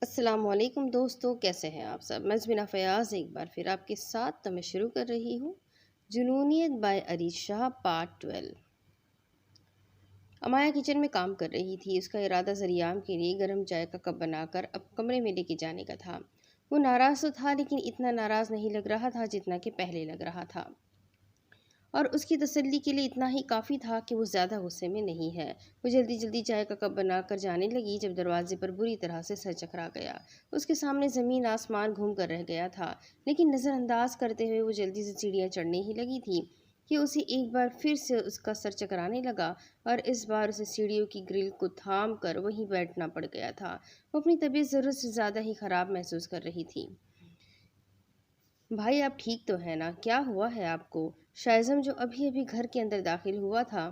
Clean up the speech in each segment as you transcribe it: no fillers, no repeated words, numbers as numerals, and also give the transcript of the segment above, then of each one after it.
السلام علیکم دوستو، کیسے ہیں آپ سب؟ میں زمینہ فیاض ایک بار پھر آپ کے ساتھ تو میں شروع کر رہی ہوں جنونیت by Areez Shah part 12۔ Amaya kitchen میں کام کر رہی تھی۔ اس کا ارادہ ذریعام کے لیے گرم چائے کا کپ بنا کر اب کمرے میں لے کے جانے کا تھا۔ وہ ناراض تو تھا لیکن اتنا ناراض نہیں لگ رہا تھا جتنا کہ پہلے لگ رہا تھا، اور اس کی تسلی کے لیے اتنا ہی کافی تھا کہ وہ زیادہ غصے میں نہیں ہے۔ وہ جلدی جلدی چائے کا کپ بنا کر جانے لگی جب دروازے پر بری طرح سے سر چکرا گیا۔ اس کے سامنے زمین آسمان گھوم کر رہ گیا تھا، لیکن نظر انداز کرتے ہوئے وہ جلدی سے سیڑھیاں چڑھنے ہی لگی تھی کہ اسے ایک بار پھر سے اس کا سر چکرانے لگا، اور اس بار اسے سیڑھیوں کی گرل کو تھام کر وہیں بیٹھنا پڑ گیا تھا۔ وہ اپنی طبیعت ضرورت سے زیادہ ہی خراب محسوس کر رہی تھی۔ بھائی آپ ٹھیک تو ہے نا؟ کیا ہوا ہے آپ کو؟ شائزم جو ابھی ابھی گھر کے اندر داخل ہوا تھا۔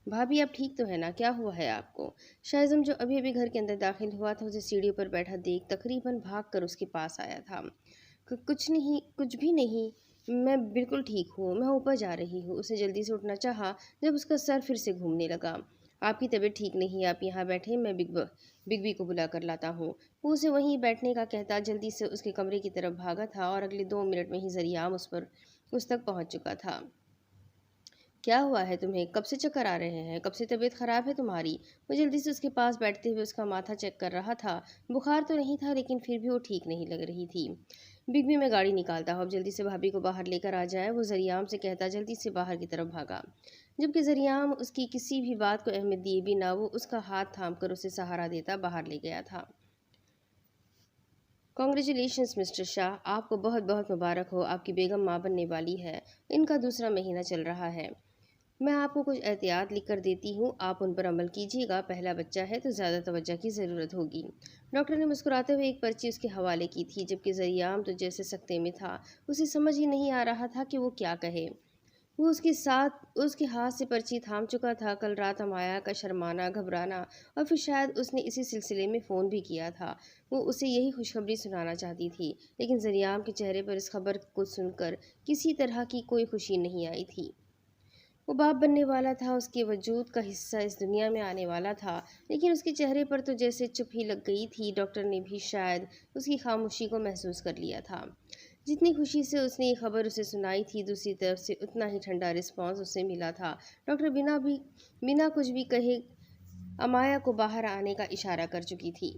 بھابھی آپ ٹھیک تو ہے نا؟ کیا ہوا ہے آپ کو؟ شائزم جو ابھی ابھی گھر کے اندر داخل ہوا تھا اسے سیڑھیوں پر بیٹھا دیکھ تقریباً بھاگ کر اس کے پاس آیا تھا۔ کچھ نہیں، کچھ بھی نہیں، میں بالکل ٹھیک ہوں، میں اوپر جا رہی ہوں۔ اسے جلدی سے اٹھنا چاہا جب اس کا سر پھر سے گھومنے لگا۔ آپ کی طبیعت ٹھیک نہیں، آپ یہاں بیٹھے، میں بگ بی کو بلا کر لاتا ہوں۔ وہ اسے وہیں بیٹھنے کا کہتا جلدی سے اس کے کمرے کی طرف بھاگا تھا، اور اگلے 2 منٹ میں ہی ذریعام اس تک پہنچ چکا تھا۔ کیا ہوا ہے تمہیں؟ کب سے چکر آ رہے ہیں؟ کب سے طبیعت خراب ہے تمہاری؟ وہ جلدی سے اس کے پاس بیٹھتے ہوئے اس کا ماتھا چیک کر رہا تھا۔ بخار تو نہیں تھا لیکن پھر بھی وہ ٹھیک نہیں لگ رہی تھی۔ بگ بی میں گاڑی نکالتا ہوں، اب جلدی سے بھابھی کو باہر لے کر آ جائیں، وہ ذریعام سے کہتا جلدی سے باہر کی طرف بھاگا، جبکہ ذریعام اس کی کسی بھی بات کو اہمیت دیے بنا وہ اس کا ہاتھ تھام کر اسے سہارا دیتا باہر لے گیا تھا۔ کانگریچولیشنز مسٹر شاہ، آپ کو بہت بہت مبارک ہو، آپ کی بیگم ماں بننے والی ہے۔ ان کا دوسرا مہینہ چل رہا ہے۔ میں آپ کو کچھ احتیاط لکھ کر دیتی ہوں، آپ ان پر عمل کیجیے گا، پہلا بچہ ہے تو زیادہ توجہ کی ضرورت ہوگی۔ ڈاکٹر نے مسکراتے ہوئے ایک پرچی اس کے حوالے کی تھی، جبکہ ذریعام تو جیسے سکتے میں تھا، اسے سمجھ ہی نہیں آ رہا تھا کہ وہ کیا کہے۔ وہ اس کے ہاتھ سے پرچی تھام چکا تھا۔ کل رات امایا کا شرمانا، گھبرانا، اور پھر شاید اس نے اسی سلسلے میں فون بھی کیا تھا۔ وہ اسے یہی خوشخبری سنانا چاہتی تھی، لیکن ذریعام کے چہرے پر اس خبر کو سن کر کسی طرح کی کوئی خوشی نہیں آئی تھی۔ وہ باپ بننے والا تھا، اس کے وجود کا حصہ اس دنیا میں آنے والا تھا، لیکن اس کے چہرے پر تو جیسے چپ ہی لگ گئی تھی۔ ڈاکٹر نے بھی شاید اس کی خاموشی کو محسوس کر لیا تھا۔ جتنی خوشی سے اس نے یہ خبر اسے سنائی تھی، دوسری طرف سے اتنا ہی ٹھنڈا رسپانس اسے ملا تھا۔ ڈاکٹر بنا کچھ بھی کہے امایا کو باہر آنے کا اشارہ کر چکی تھی۔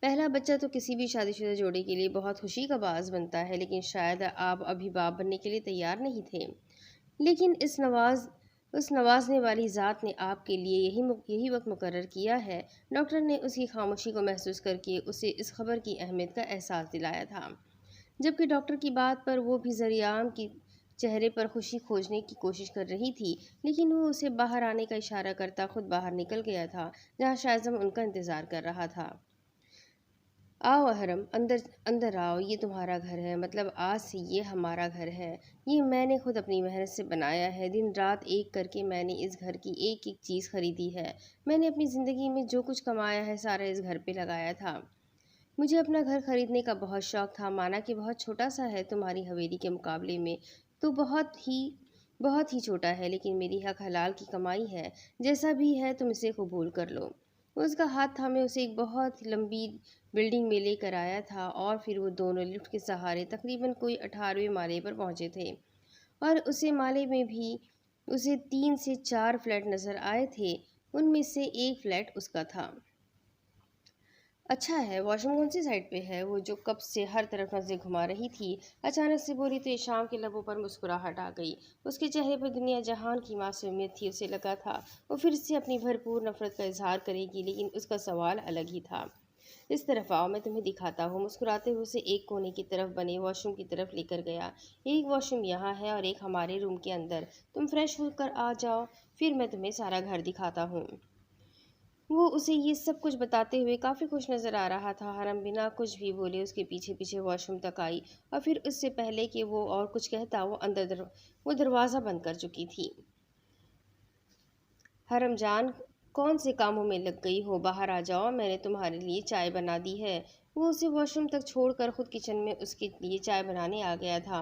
پہلا بچہ تو کسی بھی شادی شدہ جوڑے کے لیے بہت خوشی کا باعث بنتا ہے، لیکن شاید آپ ابھی باپ بننے کے لیے تیار نہیں تھے۔ لیکن اس نوازنے والی ذات نے آپ کے لیے یہی وقت مقرر کیا ہے۔ ڈاکٹر نے اس کی خاموشی کو محسوس کر کے اسے اس خبر کی اہمیت کا احساس دلایا تھا، جبکہ ڈاکٹر کی بات پر وہ بھی ذریعام کی چہرے پر خوشی کھوجنے کی کوشش کر رہی تھی، لیکن وہ اسے باہر آنے کا اشارہ کرتا خود باہر نکل گیا تھا، جہاں شائزم ان کا انتظار کر رہا تھا۔ آؤ احرم، اندر آؤ، یہ تمہارا گھر ہے، مطلب آج سے یہ ہمارا گھر ہے۔ یہ میں نے خود اپنی محنت سے بنایا ہے، دن رات ایک کر کے میں نے اس گھر کی ایک ایک چیز خریدی ہے۔ میں نے اپنی زندگی میں جو کچھ کمایا ہے سارا اس گھر پہ لگایا تھا۔ مجھے اپنا گھر خریدنے کا بہت شوق تھا، مانا کہ بہت چھوٹا سا ہے تمہاری حویلی کے مقابلے میں تو بہت ہی چھوٹا ہے، لیکن میری حق حلال کی کمائی ہے، جیسا بھی ہے تم اسے قبول کر لو۔ وہ اس کا ہاتھ تھامے اسے ایک بہت لمبی بلڈنگ میں لے کر آیا تھا، اور پھر وہ دونوں لفٹ کے سہارے تقریباً کوئی 18ویں مالے پر پہنچے تھے، اور اسے مالے میں بھی اسے 3 سے 4 فلیٹ نظر آئے تھے، ان میں سے ایک فلیٹ اس کا تھا۔ اچھا ہے، واش روم کون سی سائڈ پہ ہے؟ وہ جو کب سے ہر طرف نظریں گھما رہی تھی اچانک سے بولی تو شام کے لبوں پر مسکراہٹ آ گئی۔ اس کے چہرے پر دنیا جہان کی معصومیت تھی۔ اسے لگا تھا وہ پھر سے اپنی بھرپور نفرت کا اظہار کرے گی، لیکن اس کا سوال الگ ہی تھا۔ اس طرف آؤ، میں تمہیں دکھاتا ہوں۔ مسکراتے ہوئے اسے ایک کونے کی طرف بنے واش روم کی طرف لے کر گیا۔ ایک واش روم یہاں ہے اور ایک ہمارے روم کے اندر، تم فریش ہو کر آ جاؤ، پھر میں تمہیں سارا گھر دکھاتا ہوں۔ وہ اسے یہ سب کچھ بتاتے ہوئے کافی خوش نظر آ رہا تھا۔ حرم بنا کچھ بھی بولے اس کے پیچھے پیچھے واش روم تک آئی، اور پھر اس سے پہلے کہ وہ اور کچھ کہتا وہ دروازہ بند کر چکی تھی۔ حرم جان، کون سے کاموں میں لگ گئی ہو؟ باہر آ جاؤ، میں نے تمہارے لیے چائے بنا دی ہے۔ وہ اسے واش روم تک چھوڑ کر خود کچن میں اس کے لیے چائے بنانے آ گیا تھا۔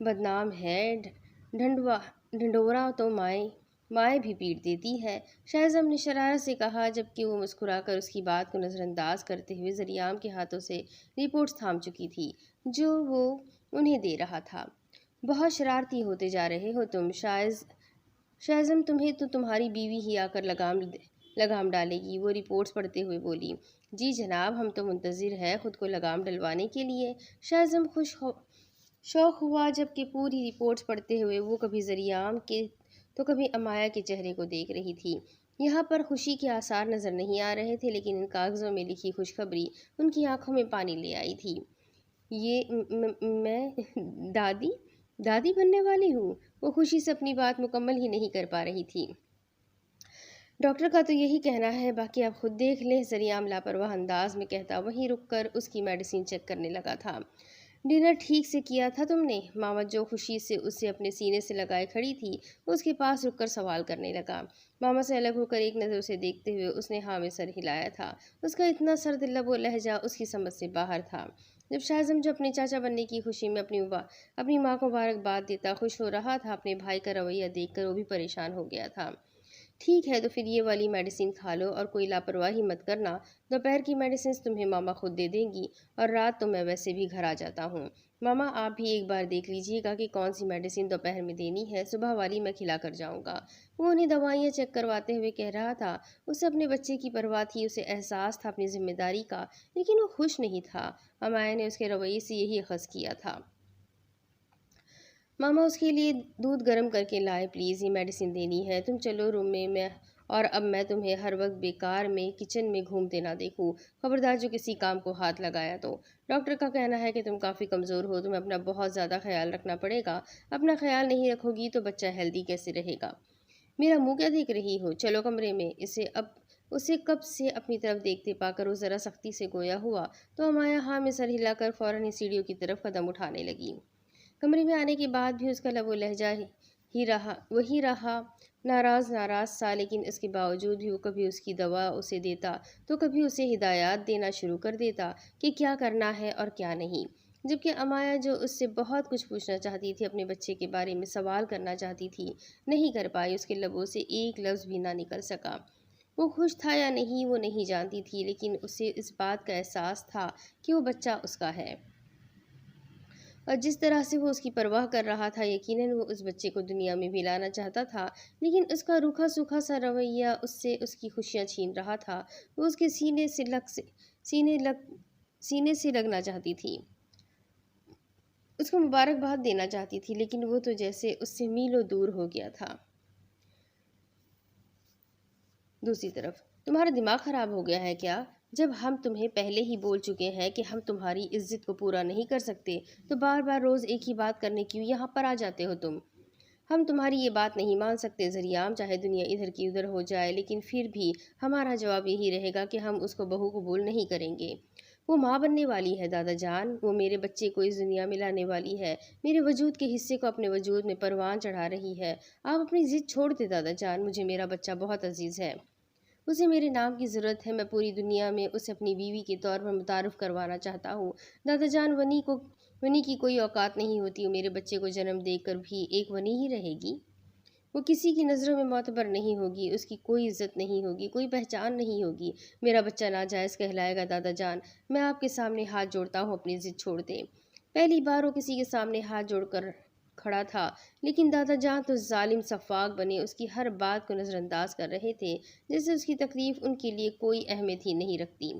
بدنام ہے، ڈھنڈورا تو مائیں بھی پیٹ دیتی ہے، شاہزم نے شرارت سے کہا، جبکہ وہ مسکرا کر اس کی بات کو نظر انداز کرتے ہوئے ذریعام کے ہاتھوں سے رپورٹس تھام چکی تھی جو وہ انہیں دے رہا تھا۔ بہت شرارتی ہوتے جا رہے ہو تم شاہزم، تمہیں تو تمہاری بیوی ہی آ کر لگام ڈالے گی، وہ رپورٹس پڑھتے ہوئے بولی۔ جی جناب، ہم تو منتظر ہے خود کو لگام ڈلوانے کے لیے، شاہزم شوق ہوا، جبکہ پوری رپورٹس پڑھتے ہوئے وہ کبھی ذریعام کے تو کبھی امایا کے چہرے کو دیکھ رہی تھی۔ یہاں پر خوشی کے آثار نظر نہیں آ رہے تھے، لیکن ان کاغذوں میں لکھی خوشخبری ان کی آنکھوں میں پانی لے آئی تھی۔ میں دادی بننے والی ہوں، وہ خوشی سے اپنی بات مکمل ہی نہیں کر پا رہی تھی۔ ڈاکٹر کا تو یہی کہنا ہے، باقی آپ خود دیکھ لیں، ذریعام لاپرواہ انداز میں کہتا وہیں رک کر اس کی میڈیسن چیک کرنے لگا تھا۔ ڈنر ٹھیک سے کیا تھا تم نے؟ ماما جو خوشی سے اسے اپنے سینے سے لگائے کھڑی تھی، اس کے پاس رک کر سوال کرنے لگا۔ ماما سے الگ ہو کر ایک نظر اسے دیکھتے ہوئے اس نے ہاں میں سر ہلایا تھا۔ اس کا اتنا سرد لب و لہجہ اس کی سمجھ سے باہر تھا۔ جب شاہزم جو اپنے چاچا بننے کی خوشی میں اپنی ماں کو مبارکباد دیتا خوش ہو رہا تھا، اپنے بھائی کا رویہ دیکھ کر وہ بھی پریشان ہو گیا تھا۔ ٹھیک ہے، تو پھر یہ والی میڈیسن کھا لو اور کوئی لاپرواہی مت کرنا، دوپہر کی میڈیسنز تمہیں ماما خود دے دیں گی، اور رات تو میں ویسے بھی گھر آ جاتا ہوں۔ ماما آپ بھی ایک بار دیکھ لیجیے گا کہ کون سی میڈیسن دوپہر میں دینی ہے، صبح والی میں کھلا کر جاؤں گا۔ وہ انہیں دوائیاں چیک کرواتے ہوئے کہہ رہا تھا۔ اسے اپنے بچے کی پرواہ تھی، اسے احساس تھا اپنی ذمہ داری کا، لیکن وہ خوش نہیں تھا۔ امایا نے اس کے رویے سے یہی اخذ کیا تھا۔ ماما اس کے لیے دودھ گرم کر کے لائے پلیز، یہ میڈیسن دینی ہے۔ تم چلو روم میں اور اب میں تمہیں ہر وقت بیکار میں کچن میں گھومتے نہ دیکھوں، خبردار جو کسی کام کو ہاتھ لگایا تو۔ ڈاکٹر کا کہنا ہے کہ تم کافی کمزور ہو، تمہیں اپنا بہت زیادہ خیال رکھنا پڑے گا، اپنا خیال نہیں رکھو گی تو بچہ ہیلدی کیسے رہے گا؟ میرا منہ کیا دیکھ رہی ہو؟ چلو کمرے میں۔ اسے کب سے اپنی طرف دیکھتے پا کر وہ ذرا سختی سے گویا ہوا تو امایا ہاں میں سر ہلا کر فوراً ہی سیڑھیوں کی طرف قدم اٹھانے لگی۔ کمرے میں آنے کے بعد بھی اس کا لب و لہجہ وہی رہا، ناراض سا، لیکن اس کے باوجود بھی وہ کبھی اس کی دوا اسے دیتا تو کبھی اسے ہدایات دینا شروع کر دیتا کہ کیا کرنا ہے اور کیا نہیں، جبکہ امایا جو اس سے بہت کچھ پوچھنا چاہتی تھی، اپنے بچے کے بارے میں سوال کرنا چاہتی تھی، نہیں کر پائی، اس کے لبوں سے ایک لفظ بھی نہ نکل سکا۔ وہ خوش تھا یا نہیں وہ نہیں جانتی تھی، لیکن اسے اس بات کا احساس تھا کہ وہ بچہ اس کا ہے، اور جس طرح سے وہ اس کی پرواہ کر رہا تھا، یقیناً وہ اس بچے کو دنیا میں بھی لانا چاہتا تھا، لیکن اس کا روکھا سوکھا سا رویہ اس کی خوشیاں چھین رہا تھا۔ وہ اس کے سینے سے لگنا چاہتی تھی، اس کو مبارکباد دینا چاہتی تھی، لیکن وہ تو جیسے اس سے میلوں دور ہو گیا تھا۔ دوسری طرف، تمہارا دماغ خراب ہو گیا ہے کیا؟ جب ہم تمہیں پہلے ہی بول چکے ہیں کہ ہم تمہاری عزت کو پورا نہیں کر سکتے تو بار بار روز ایک ہی بات کرنے کیوں یہاں پر آ جاتے ہو تم؟ ہم تمہاری یہ بات نہیں مان سکتے ذریعام، چاہے دنیا ادھر کی ادھر ہو جائے، لیکن پھر بھی ہمارا جواب یہی رہے گا کہ ہم اس کو بہو قبول نہیں کریں گے۔ وہ ماں بننے والی ہے دادا جان، وہ میرے بچے کو اس دنیا میں لانے والی ہے، میرے وجود کے حصے کو اپنے وجود میں پروان چڑھا رہی ہے۔ آپ اپنی ضد چھوڑ دیں دادا جان، مجھے میرا بچہ بہت عزیز ہے، اسے میرے نام کی ضرورت ہے، میں پوری دنیا میں اسے اپنی بیوی کے طور پر متعارف کروانا چاہتا ہوں۔ دادا جان، ونی کی کوئی اوقات نہیں ہوتی، وہ میرے بچے کو جنم دے کر بھی ایک ونی ہی رہے گی، وہ کسی کی نظروں میں معتبر نہیں ہوگی، اس کی کوئی عزت نہیں ہوگی، کوئی پہچان نہیں ہوگی، میرا بچہ ناجائز کہلائے گا۔ دادا جان، میں آپ کے سامنے ہاتھ جوڑتا ہوں، اپنی ضد چھوڑ دیں۔ پہلی بار وہ کسی کے سامنے ہاتھ جوڑ کر کھڑا تھا، لیکن دادا جان تو ظالم سفاک بنے اس کی ہر بات کو نظر انداز کر رہے تھے، جیسے اس کی تکلیف ان کے لیے کوئی اہمیت ہی نہیں رکھتی۔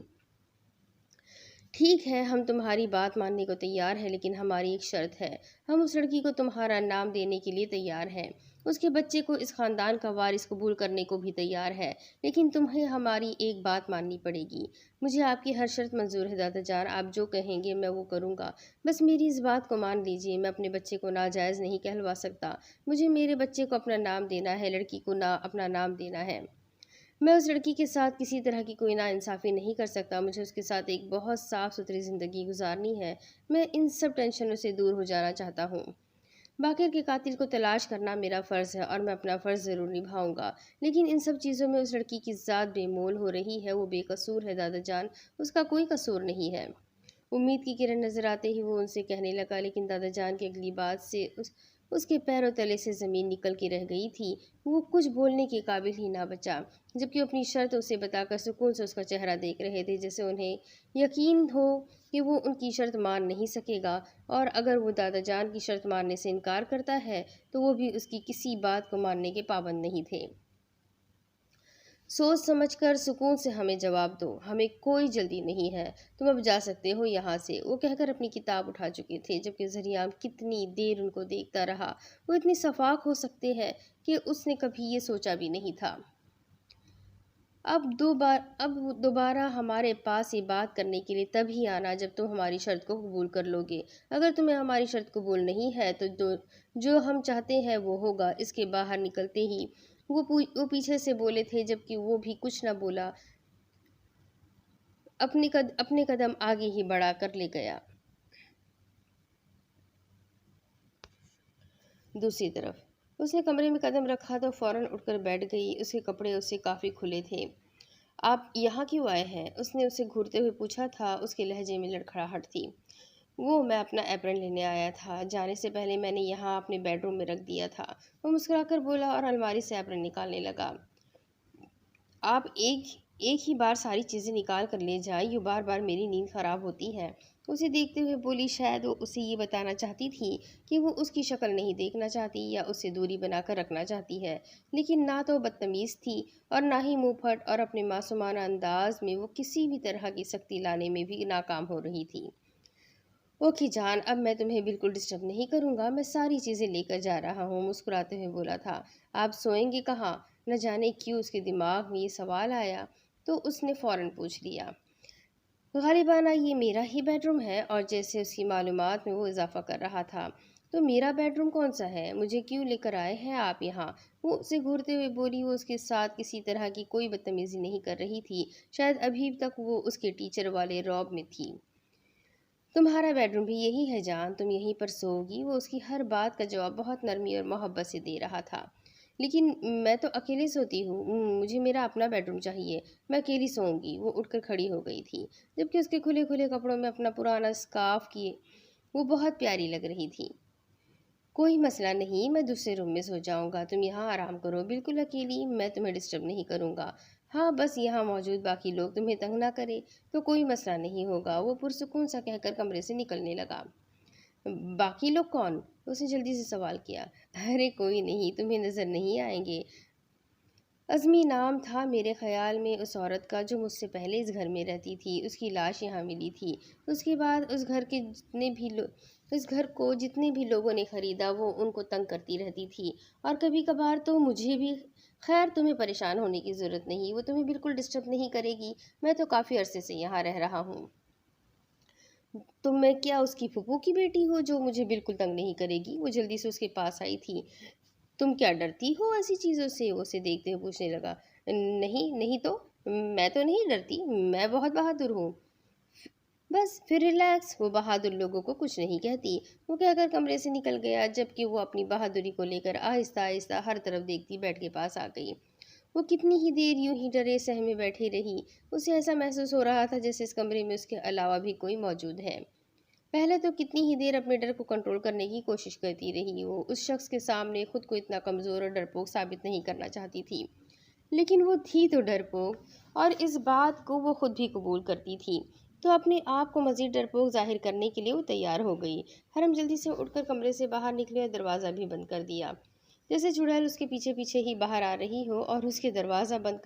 ٹھیک ہے، ہم تمہاری بات ماننے کو تیار ہیں، لیکن ہماری ایک شرط ہے، ہم اس لڑکی کو تمہارا نام دینے کے لیے تیار ہیں، اس کے بچے کو اس خاندان کا وارث قبول کرنے کو بھی تیار ہے، لیکن تمہیں ہماری ایک بات ماننی پڑے گی۔ مجھے آپ کی ہر شرط منظور ہے دادا جان، آپ جو کہیں گے میں وہ کروں گا، بس میری اس بات کو مان لیجیے، میں اپنے بچے کو ناجائز نہیں کہلوا سکتا، مجھے میرے بچے کو اپنا نام دینا ہے، لڑکی کو اپنا نام دینا ہے۔ میں اس لڑکی کے ساتھ کسی طرح کی کوئی ناانصافی نہیں کر سکتا، مجھے اس کے ساتھ ایک بہت صاف ستھری زندگی گزارنی ہے، میں ان سب ٹینشنوں سے دور ہو جانا چاہتا ہوں۔ باقر کے قاتل کو تلاش کرنا میرا فرض ہے اور میں اپنا فرض ضرور نبھاؤں گا، لیکن ان سب چیزوں میں اس لڑکی کی ذات بے مول ہو رہی ہے، وہ بے قصور ہے دادا جان، اس کا کوئی قصور نہیں ہے۔ امید کی کرن نظر آتے ہی وہ ان سے کہنے لگا، لیکن دادا جان کی اگلی بات سے اس کے پیروں تلے سے زمین نکل کے رہ گئی تھی۔ وہ کچھ بولنے کے قابل ہی نہ بچا، جبکہ اپنی شرط اسے بتا کر سکون سے اس کا چہرہ دیکھ رہے تھے، جیسے انہیں یقین ہو کہ وہ ان کی شرط مان نہیں سکے گا، اور اگر وہ دادا جان کی شرط ماننے سے انکار کرتا ہے تو وہ بھی اس کی کسی بات کو ماننے کے پابند نہیں تھے۔ سوچ سمجھ کر سکون سے ہمیں جواب دو، ہمیں کوئی جلدی نہیں ہے، تم اب جا سکتے ہو یہاں سے، وہ کہہ کر اپنی کتاب اٹھا چکے تھے، جبکہ ذریعہ کتنی دیر ان کو دیکھتا رہا۔ وہ اتنی شفاف ہو سکتے ہیں کہ اس نے کبھی یہ سوچا بھی نہیں تھا۔ اب دوبارہ ہمارے پاس یہ بات کرنے کے لیے تب ہی آنا جب تم ہماری شرط کو قبول کر لو گے۔ اگر تمہیں ہماری شرط قبول نہیں ہے تو جو ہم چاہتے ہیں وہ ہوگا۔ اس کے باہر نکلتے ہی وہ پیچھے سے بولے تھے، جبکہ وہ بھی کچھ نہ بولا، اپنے قدم آگے ہی بڑھا کر لے گیا۔ دوسری طرف اس نے کمرے میں قدم رکھا تو فوراً اٹھ کر بیٹھ گئی۔ اس کے کپڑے اس سے کافی کھلے تھے۔ آپ یہاں کیوں آئے ہیں؟ اس نے اسے گھورتے ہوئے پوچھا تھا۔ اس کے لہجے میں لڑکھڑاہٹ تھی۔ میں اپنا ایپرن لینے آیا تھا، جانے سے پہلے میں نے یہاں اپنے بیڈ روم میں رکھ دیا تھا، وہ مسکرا کر بولا اور الماری سے ایپرن نکالنے لگا۔ آپ ایک ہی بار ساری چیزیں نکال کر لے جائیں، یوں بار بار میری نیند خراب ہوتی ہے۔ اسے دیکھتے ہوئے بولی، شاید وہ اسے یہ بتانا چاہتی تھی کہ وہ اس کی شکل نہیں دیکھنا چاہتی یا اس سے دوری بنا کر رکھنا چاہتی ہے، لیکن نہ تو بدتمیز تھی اور نہ ہی منہ پھٹ، اور اپنے معصومانہ انداز میں وہ کسی بھی طرح کی سختی لانے میں بھی ناکام ہو رہی تھی۔ اوکے جان، اب میں تمہیں بالکل ڈسٹرب نہیں کروں گا، میں ساری چیزیں لے کر جا رہا ہوں، مسکراتے ہوئے بولا تھا۔ آپ سوئیں گے کہاں؟ نہ جانے کیوں اس کے دماغ میں یہ سوال آیا تو اس نے فوراً پوچھ لیا۔ غالباً یہ میرا ہی بیڈ روم ہے، اور جیسے اس کی معلومات میں وہ اضافہ کر رہا تھا، تو میرا بیڈ روم کون سا ہے؟ مجھے کیوں لے کر آئے ہیں آپ یہاں؟ وہ اسے گھورتے ہوئے بولی۔ وہ اس کے ساتھ کسی طرح کی کوئی بدتمیزی نہیں کر رہی تھی، شاید ابھی تک وہ اس کے ٹیچر والے رعب میں تھی۔ تمہارا بیڈ روم بھی یہی ہے جان، تم یہیں پر سوؤ گی؟ وہ اس کی ہر بات کا جواب بہت نرمی اور محبت سے دے رہا تھا۔ لیکن میں تو اکیلے سوتی ہوں، مجھے میرا اپنا بیڈ روم چاہیے، میں اکیلی سوؤں گی۔ وہ اٹھ کر کھڑی ہو گئی تھی، جبکہ اس کے کھلے کھلے کپڑوں میں اپنا پرانا اسکارف کیے وہ بہت پیاری لگ رہی تھی۔ کوئی مسئلہ نہیں، میں دوسرے روم میں سو جاؤں گا، تم یہاں آرام کرو، بالکل اکیلی، میں تمہیں ڈسٹرب نہیں کروں گا۔ ہاں، بس یہاں موجود باقی لوگ تمہیں تنگ نہ کرے تو کوئی مسئلہ نہیں ہوگا۔ وہ پرسکون سا کہہ کر کمرے سے نکلنے لگا۔ باقی لوگ کون؟ اس نے جلدی سے سوال کیا۔ ارے کوئی نہیں، تمہیں نظر نہیں آئیں گے۔ عزمی نام تھا میرے خیال میں اس عورت کا جو مجھ سے پہلے اس گھر میں رہتی تھی، اس کی لاش یہاں ملی تھی۔ اس کے بعد اس گھر کو جتنے بھی لوگوں نے خریدا وہ ان کو تنگ کرتی رہتی تھی، اور کبھی کبھار تو مجھے بھی۔ خیر، تمہیں پریشان ہونے کی ضرورت نہیں، وہ تمہیں بالکل ڈسٹرب نہیں کرے گی، میں تو کافی عرصے سے یہاں رہ رہا ہوں۔ تم میں کیا اس کی پھوپھو کی بیٹی ہو جو مجھے بالکل تنگ نہیں کرے گی؟ وہ جلدی سے اس کے پاس آئی تھی۔ تم کیا ڈرتی ہو ایسی چیزوں سے؟ وہ اسے دیکھتے ہوئے پوچھنے لگا۔ نہیں تو میں تو نہیں ڈرتی، میں بہت بہادر ہوں۔ بس پھر ریلیکس، وہ بہادر لوگوں کو کچھ نہیں کہتی، وہ کہہ کر کمرے سے نکل گیا، جبکہ وہ اپنی بہادری کو لے کر آہستہ آہستہ ہر طرف دیکھتی بیڈ کے پاس آ گئی۔ وہ کتنی ہی دیر یوں ہی ڈرے سہمے بیٹھی رہی۔ اسے ایسا محسوس ہو رہا تھا جیسے اس کمرے میں اس کے علاوہ بھی کوئی موجود ہے۔ پہلے تو کتنی ہی دیر اپنے ڈر کو کنٹرول کرنے کی کوشش کرتی رہی۔ وہ اس شخص کے سامنے خود کو اتنا کمزور اور ڈرپوک ثابت نہیں کرنا چاہتی تھی، لیکن وہ تھی تو ڈرپوک، اور اس بات کو وہ خود بھی قبول کرتی تھی، تو اپنے آپ کو مزید ڈرپوک ظاہر کرنے کے لیے وہ تیار ہو گئی۔ حرم جلدی سے اٹھ کر کمرے سے باہر نکلی اور دروازہ بھی بند کر دیا، جیسے چڑیل اس کے پیچھے پیچھے ہی باہر آ رہی ہو اور اس کے دروازہ بند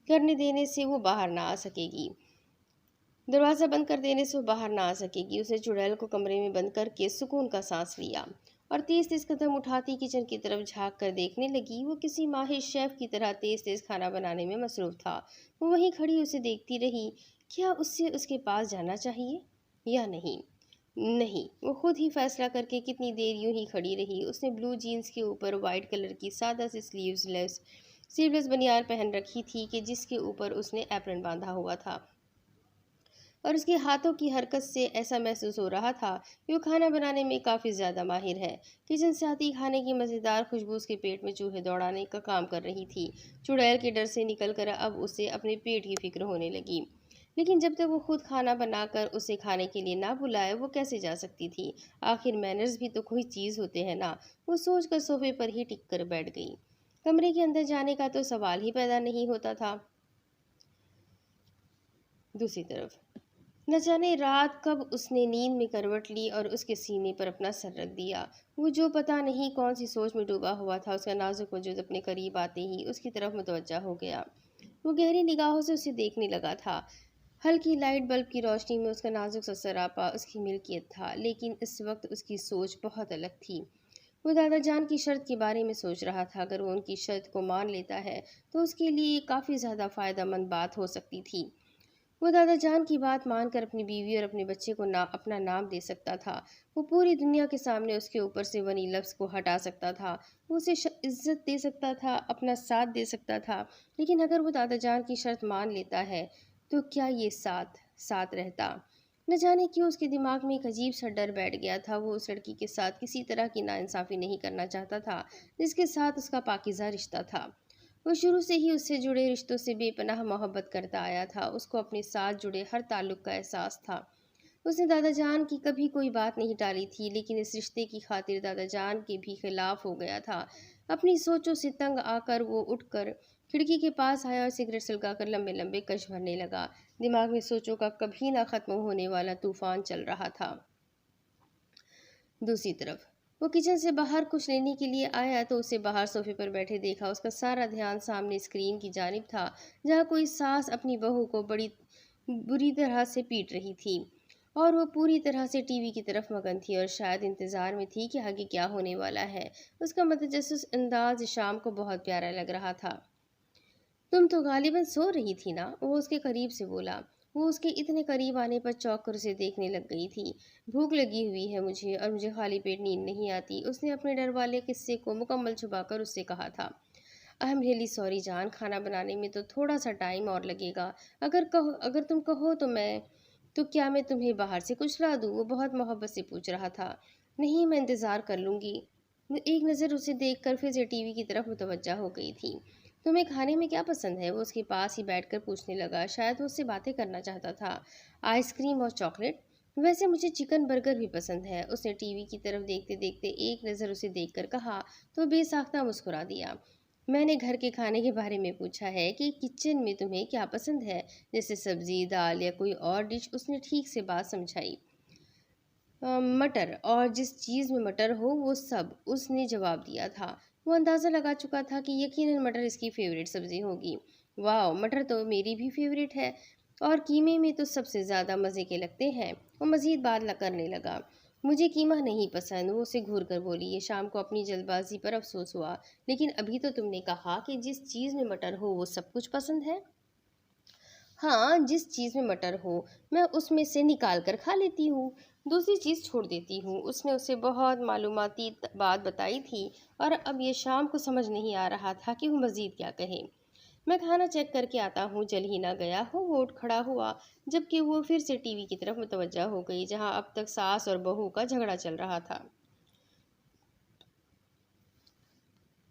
کرنے دینے سے وہ باہر نہ آ سکے گی۔ دروازہ بند کر دینے سے وہ باہر نہ آ سکے گی۔ اسے چڑیل کو کمرے میں بند کر کے سکون کا سانس لیا اور تیز تیز قدم اٹھاتی کچن کی طرف جھانک کر دیکھنے لگی۔ وہ کسی ماہر شیف کی طرح تیز تیز کھانا بنانے میں مصروف تھا۔ وہ وہیں کھڑی اسے دیکھتی رہی۔ کیا اس سے اس کے پاس جانا چاہیے یا نہیں؟ نہیں، وہ خود ہی فیصلہ کر کے کتنی دیر یوں ہی کھڑی رہی۔ اس نے بلو جینز کے اوپر وائٹ کلر کی سادہ سی سلیو لیس بنیان پہن رکھی تھی کہ جس کے اوپر اس نے ایپرن باندھا ہوا تھا، اور اس کے ہاتھوں کی حرکت سے ایسا محسوس ہو رہا تھا کہ وہ کھانا بنانے میں کافی زیادہ ماہر ہے۔ کچن سے آتی کھانے کی مزیدار خوشبو اس کے پیٹ میں چوہے دوڑانے کا کام کر رہی تھی۔ چڑیل کے ڈر سے نکل کر اب اسے اپنے پیٹ کی فکر ہونے لگی۔ لیکن جب تک وہ خود کھانا بنا کر اسے کھانے کے لیے نہ بلائے وہ کیسے جا سکتی تھی؟ آخر مینرز بھی تو کوئی چیز ہوتے ہیں نا۔ وہ سوچ کر صوفے پر ہی ٹک کر بیٹھ گئی۔ کمرے کے اندر جانے کا تو سوال ہی پیدا نہیں ہوتا تھا۔ دوسری طرف نہ جانے رات کب اس نے نیند میں کروٹ لی اور اس کے سینے پر اپنا سر رکھ دیا۔ وہ جو پتہ نہیں کون سی سوچ میں ڈوبا ہوا تھا، اس کا نازک وجود اپنے قریب آتے ہی اس کی طرف متوجہ ہو گیا۔ وہ گہری نگاہوں سے اسے دیکھنے لگا تھا۔ ہلکی لائٹ بلب کی روشنی میں اس کا نازک سا سراپا اس کی ملکیت تھا، لیکن اس وقت اس کی سوچ بہت الگ تھی۔ وہ دادا جان کی شرط کے بارے میں سوچ رہا تھا۔ اگر وہ ان کی شرط کو مان لیتا ہے تو اس کے لیے یہ کافی زیادہ فائدہ مند بات ہو سکتی تھی۔ وہ دادا جان کی بات مان کر اپنی بیوی اور اپنے بچے کو اپنا نام دے سکتا تھا۔ وہ پوری دنیا کے سامنے اس کے اوپر سے ونی لفظ کو ہٹا سکتا تھا۔ وہ اسے عزت دے سکتا تھا، اپنا ساتھ دے سکتا تھا۔ لیکن اگر وہ دادا جان کی شرط مان لیتا ہے تو کیا یہ ساتھ رہتا؟ نہ جانے کیوں اس کے دماغ میں ایک عجیب سا ڈر بیٹھ گیا تھا۔ وہ اس لڑکی کے ساتھ کسی طرح کی ناانصافی نہیں کرنا چاہتا تھا جس کے ساتھ اس کا پاکیزہ رشتہ تھا۔ وہ شروع سے ہی اس سے جڑے رشتوں سے بے پناہ محبت کرتا آیا تھا۔ اس کو اپنے ساتھ جڑے ہر تعلق کا احساس تھا۔ اس نے دادا جان کی کبھی کوئی بات نہیں ٹالی تھی، لیکن اس رشتے کی خاطر دادا جان کے بھی خلاف ہو گیا تھا۔ اپنی سوچوں سے تنگ آ کر وہ اٹھ کر کھڑکی کے پاس آیا اور سگریٹ سلگا کر لمبے لمبے کش بھرنے لگا۔ دماغ میں سوچوں کا کبھی نہ ختم ہونے والا طوفان چل رہا تھا۔ دوسری طرف وہ کچن سے باہر کچھ لینے کے لیے آیا تو اسے باہر صوفے پر بیٹھے دیکھا۔ اس کا سارا دھیان سامنے اسکرین کی جانب تھا، جہاں کوئی ساس اپنی بہو کو بڑی بری طرح سے پیٹ رہی تھی اور وہ پوری طرح سے ٹی وی کی طرف مگن تھی اور شاید انتظار میں تھی کہ آگے کیا ہونے والا ہے۔ اس کا متجسس انداز شام کو بہت پیارا لگ رہا تھا۔ تم تو غالباً سو رہی تھی نا؟ وہ اس کے قریب سے بولا۔ وہ اس کے اتنے قریب آنے پر چونک کر اسے دیکھنے لگ گئی تھی۔ بھوک لگی ہوئی ہے مجھے، اور مجھے خالی پیٹ نیند نہیں آتی، اس نے اپنے ڈر والے قصے کو مکمل چھپا کر اس سے کہا تھا۔ I'm really sorry جان، کھانا بنانے میں تو تھوڑا سا ٹائم اور لگے گا۔ اگر تم کہو تو کیا میں تمہیں باہر سے کچھ لا دوں؟ وہ بہت محبت سے پوچھ رہا تھا۔ نہیں، میں انتظار کر لوں گی۔ وہ ایک نظر اسے دیکھ کر پھر سے ٹی وی کی طرف متوجہ ہو گئی تھی۔ تمہیں کھانے میں کیا پسند ہے؟ وہ اس کے پاس ہی بیٹھ کر پوچھنے لگا۔ شاید وہ اس سے باتیں کرنا چاہتا تھا۔ آئس کریم اور چاکلیٹ؟ ویسے مجھے چکن برگر بھی پسند ہے، اس نے ٹی وی کی طرف دیکھتے دیکھتے ایک نظر اسے دیکھ کر کہا تو بے ساختہ مسکرا دیا۔ میں نے گھر کے کھانے کے بارے میں پوچھا ہے کہ کچن میں تمہیں کیا پسند ہے، جیسے سبزی، دال یا کوئی اور ڈش۔ اس نے ٹھیک سے بات سمجھائی۔ مٹر، اور جس چیز میں مٹر ہو وہ سب، اس نے جواب دیا تھا۔ وہ اندازہ لگا چکا تھا کہ یقیناً مٹر اس کی فیوریٹ سبزی ہوگی۔ واو، مٹر تو میری بھی فیوریٹ ہے، اور قیمے میں تو سب سے زیادہ مزے کے لگتے ہیں۔ وہ مزید بات کرنے لگا۔ مجھے قیمہ نہیں پسند، وہ اسے گھور کر بولی۔ یہ شام کو اپنی جلد بازی پر افسوس ہوا۔ لیکن ابھی تو تم نے کہا کہ جس چیز میں مٹر ہو وہ سب کچھ پسند ہے۔ ہاں، جس چیز میں مٹر ہو میں اس میں سے نکال کر کھا لیتی ہوں، دوسری چیز چھوڑ دیتی ہوں۔ اس نے اسے بہت معلوماتی بات بتائی تھی اور اب یہ شام کو سمجھ نہیں آ رہا تھا کہ وہ مزید کیا کہے۔ میں کھانا چیک کر کے آتا ہوں، جل ہی نہ گیا ہو؟ وہ اٹھ کھڑا ہوا جبکہ وہ پھر سے ٹی وی کی طرف متوجہ ہو گئی، جہاں اب تک ساس اور بہو کا جھگڑا چل رہا تھا۔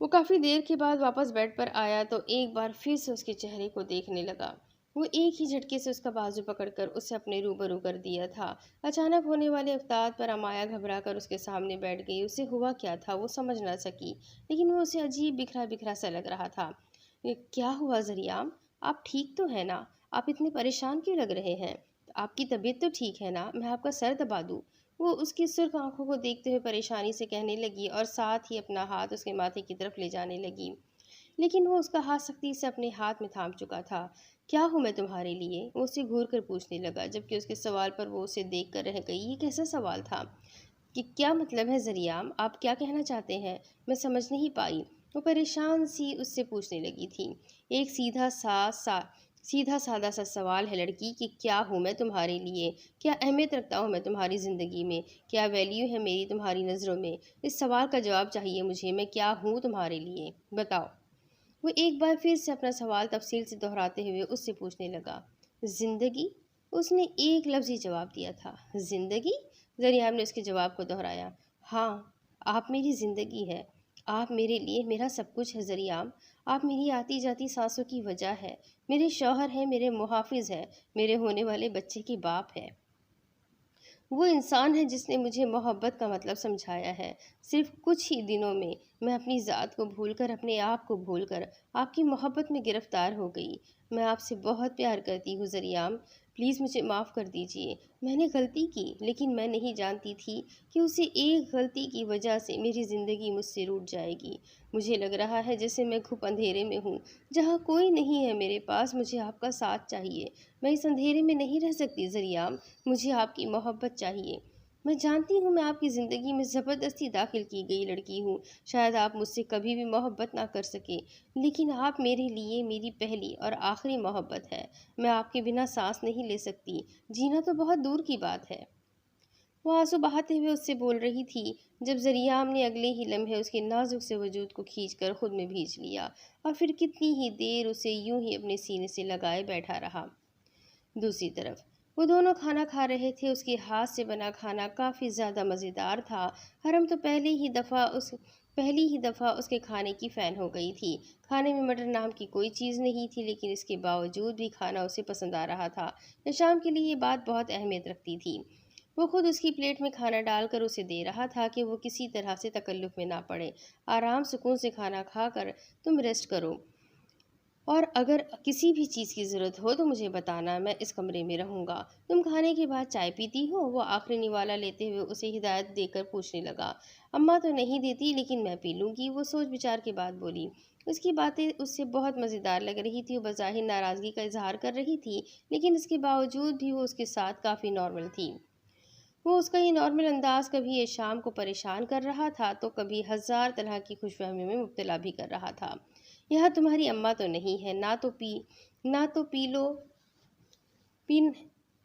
وہ کافی دیر کے بعد واپس بیڈ پر آیا تو ایک بار پھر سے اس کے چہرے کو دیکھنے لگا۔ وہ ایک ہی جھٹکے سے اس کا بازو پکڑ کر اسے اپنے روبرو کر دیا تھا۔ اچانک ہونے والے افتاد پر امایا گھبرا کر اس کے سامنے بیٹھ گئی۔ اسے ہوا کیا تھا وہ سمجھ نہ سکی، لیکن وہ اسے عجیب بکھرا بکھرا سا لگ رہا تھا۔ کیا ہوا زریام؟ آپ ٹھیک تو ہیں نا؟ آپ اتنے پریشان کیوں لگ رہے ہیں؟ آپ کی طبیعت تو ٹھیک ہے نا؟ میں آپ کا سر دبا دوں؟ وہ اس کی سرخ آنکھوں کو دیکھتے ہوئے پریشانی سے کہنے لگی اور ساتھ ہی اپنا ہاتھ اس کے ماتھے کی طرف لے جانے لگی، لیکن وہ اس کا ہاتھ سختی سے اپنے ہاتھ میں تھام چکا تھا۔ کیا ہوں میں تمہارے لیے؟ وہ اسے گھور کر پوچھنے لگا، جبکہ اس کے سوال پر وہ اسے دیکھ کر رہ گئی۔ یہ کیسا سوال تھا؟ کہ کیا مطلب ہے زریام؟ آپ کیا کہنا چاہتے ہیں؟ میں سمجھ نہیں پائی، وہ پریشان سی اس سے پوچھنے لگی تھی۔ ایک سیدھا سادہ سا سوال ہے لڑکی، کہ کیا ہوں میں تمہارے لیے؟ کیا اہمیت رکھتا ہوں میں تمہاری زندگی میں؟ کیا ویلیو ہے میری تمہاری نظروں میں؟ اس سوال کا جواب چاہیے مجھے، میں کیا ہوں تمہارے لیے؟ بتاؤ۔ وہ ایک بار پھر سے اپنا سوال تفصیل سے دہراتے ہوئے اس سے پوچھنے لگا۔ زندگی؟ اس نے ایک لفظ ہی جواب دیا تھا۔ زندگی؟ زریام نے اس کے جواب کو دہرایا۔ ہاں، آپ میری زندگی ہے، آپ میرے لیے میرا سب کچھ ہے زریام۔ آپ میری آتی جاتی سانسوں کی وجہ ہے، میرے شوہر ہیں، میرے محافظ ہیں، میرے ہونے والے بچے کے باپ ہیں۔ وہ انسان ہے جس نے مجھے محبت کا مطلب سمجھایا ہے۔ صرف کچھ ہی دنوں میں اپنی ذات کو بھول کر، اپنے آپ کو بھول کر آپ کی محبت میں گرفتار ہو گئی۔ میں آپ سے بہت پیار کرتی ہوں ذریعام، پلیز مجھے معاف کر دیجیے۔ میں نے غلطی کی، لیکن میں نہیں جانتی تھی کہ اسے ایک غلطی کی وجہ سے میری زندگی مجھ سے روٹ جائے گی۔ مجھے لگ رہا ہے جیسے میں گھپ اندھیرے میں ہوں، جہاں کوئی نہیں ہے میرے پاس۔ مجھے آپ کا ساتھ چاہیے، میں اس اندھیرے میں نہیں رہ سکتی ذریعام، مجھے آپ کی محبت چاہیے۔ میں جانتی ہوں میں آپ کی زندگی میں زبردستی داخل کی گئی لڑکی ہوں، شاید آپ مجھ سے کبھی بھی محبت نہ کر سکے، لیکن آپ میرے لیے میری پہلی اور آخری محبت ہے۔ میں آپ کے بنا سانس نہیں لے سکتی، جینا تو بہت دور کی بات ہے۔ وہ آنسو بہاتے ہوئے اس سے بول رہی تھی جب ذریعام نے اگلے ہی لمحے اس کے نازک سے وجود کو کھینچ کر خود میں بھیج لیا، اور پھر کتنی ہی دیر اسے یوں ہی اپنے سینے سے لگائے بیٹھا رہا۔ دوسری طرف وہ دونوں کھانا کھا رہے تھے۔ اس کے ہاتھ سے بنا کھانا کافی زیادہ مزیدار تھا۔ حرم تو پہلی ہی دفعہ اس کے کھانے کی فین ہو گئی تھی۔ کھانے میں مٹر نام کی کوئی چیز نہیں تھی، لیکن اس کے باوجود بھی کھانا اسے پسند آ رہا تھا۔ شام کے لیے یہ بات بہت اہمیت رکھتی تھی۔ وہ خود اس کی پلیٹ میں کھانا ڈال کر اسے دے رہا تھا کہ وہ کسی طرح سے تکلف میں نہ پڑے۔ آرام سکون سے کھانا کھا کر تم ریسٹ کرو، اور اگر کسی بھی چیز کی ضرورت ہو تو مجھے بتانا، میں اس کمرے میں رہوں گا۔ تم کھانے کے بعد چائے پیتی ہو؟ وہ آخری نوالا لیتے ہوئے اسے ہدایت دے کر پوچھنے لگا۔ اماں تو نہیں دیتی، لیکن میں پی لوں گی، وہ سوچ بچار کے بعد بولی۔ اس کی باتیں اس سے بہت مزیدار لگ رہی تھی۔ وہ بظاہر ناراضگی کا اظہار کر رہی تھی، لیکن اس کے باوجود بھی وہ اس کے ساتھ کافی نارمل تھی۔ وہ اس کا یہ نارمل انداز کبھی یہ شام کو پریشان کر رہا تھا تو کبھی ہزار طرح کی خوش فہمی میں مبتلا بھی کر رہا تھا۔ یہاں تمہاری اماں تو نہیں ہے، نہ تو پی لو،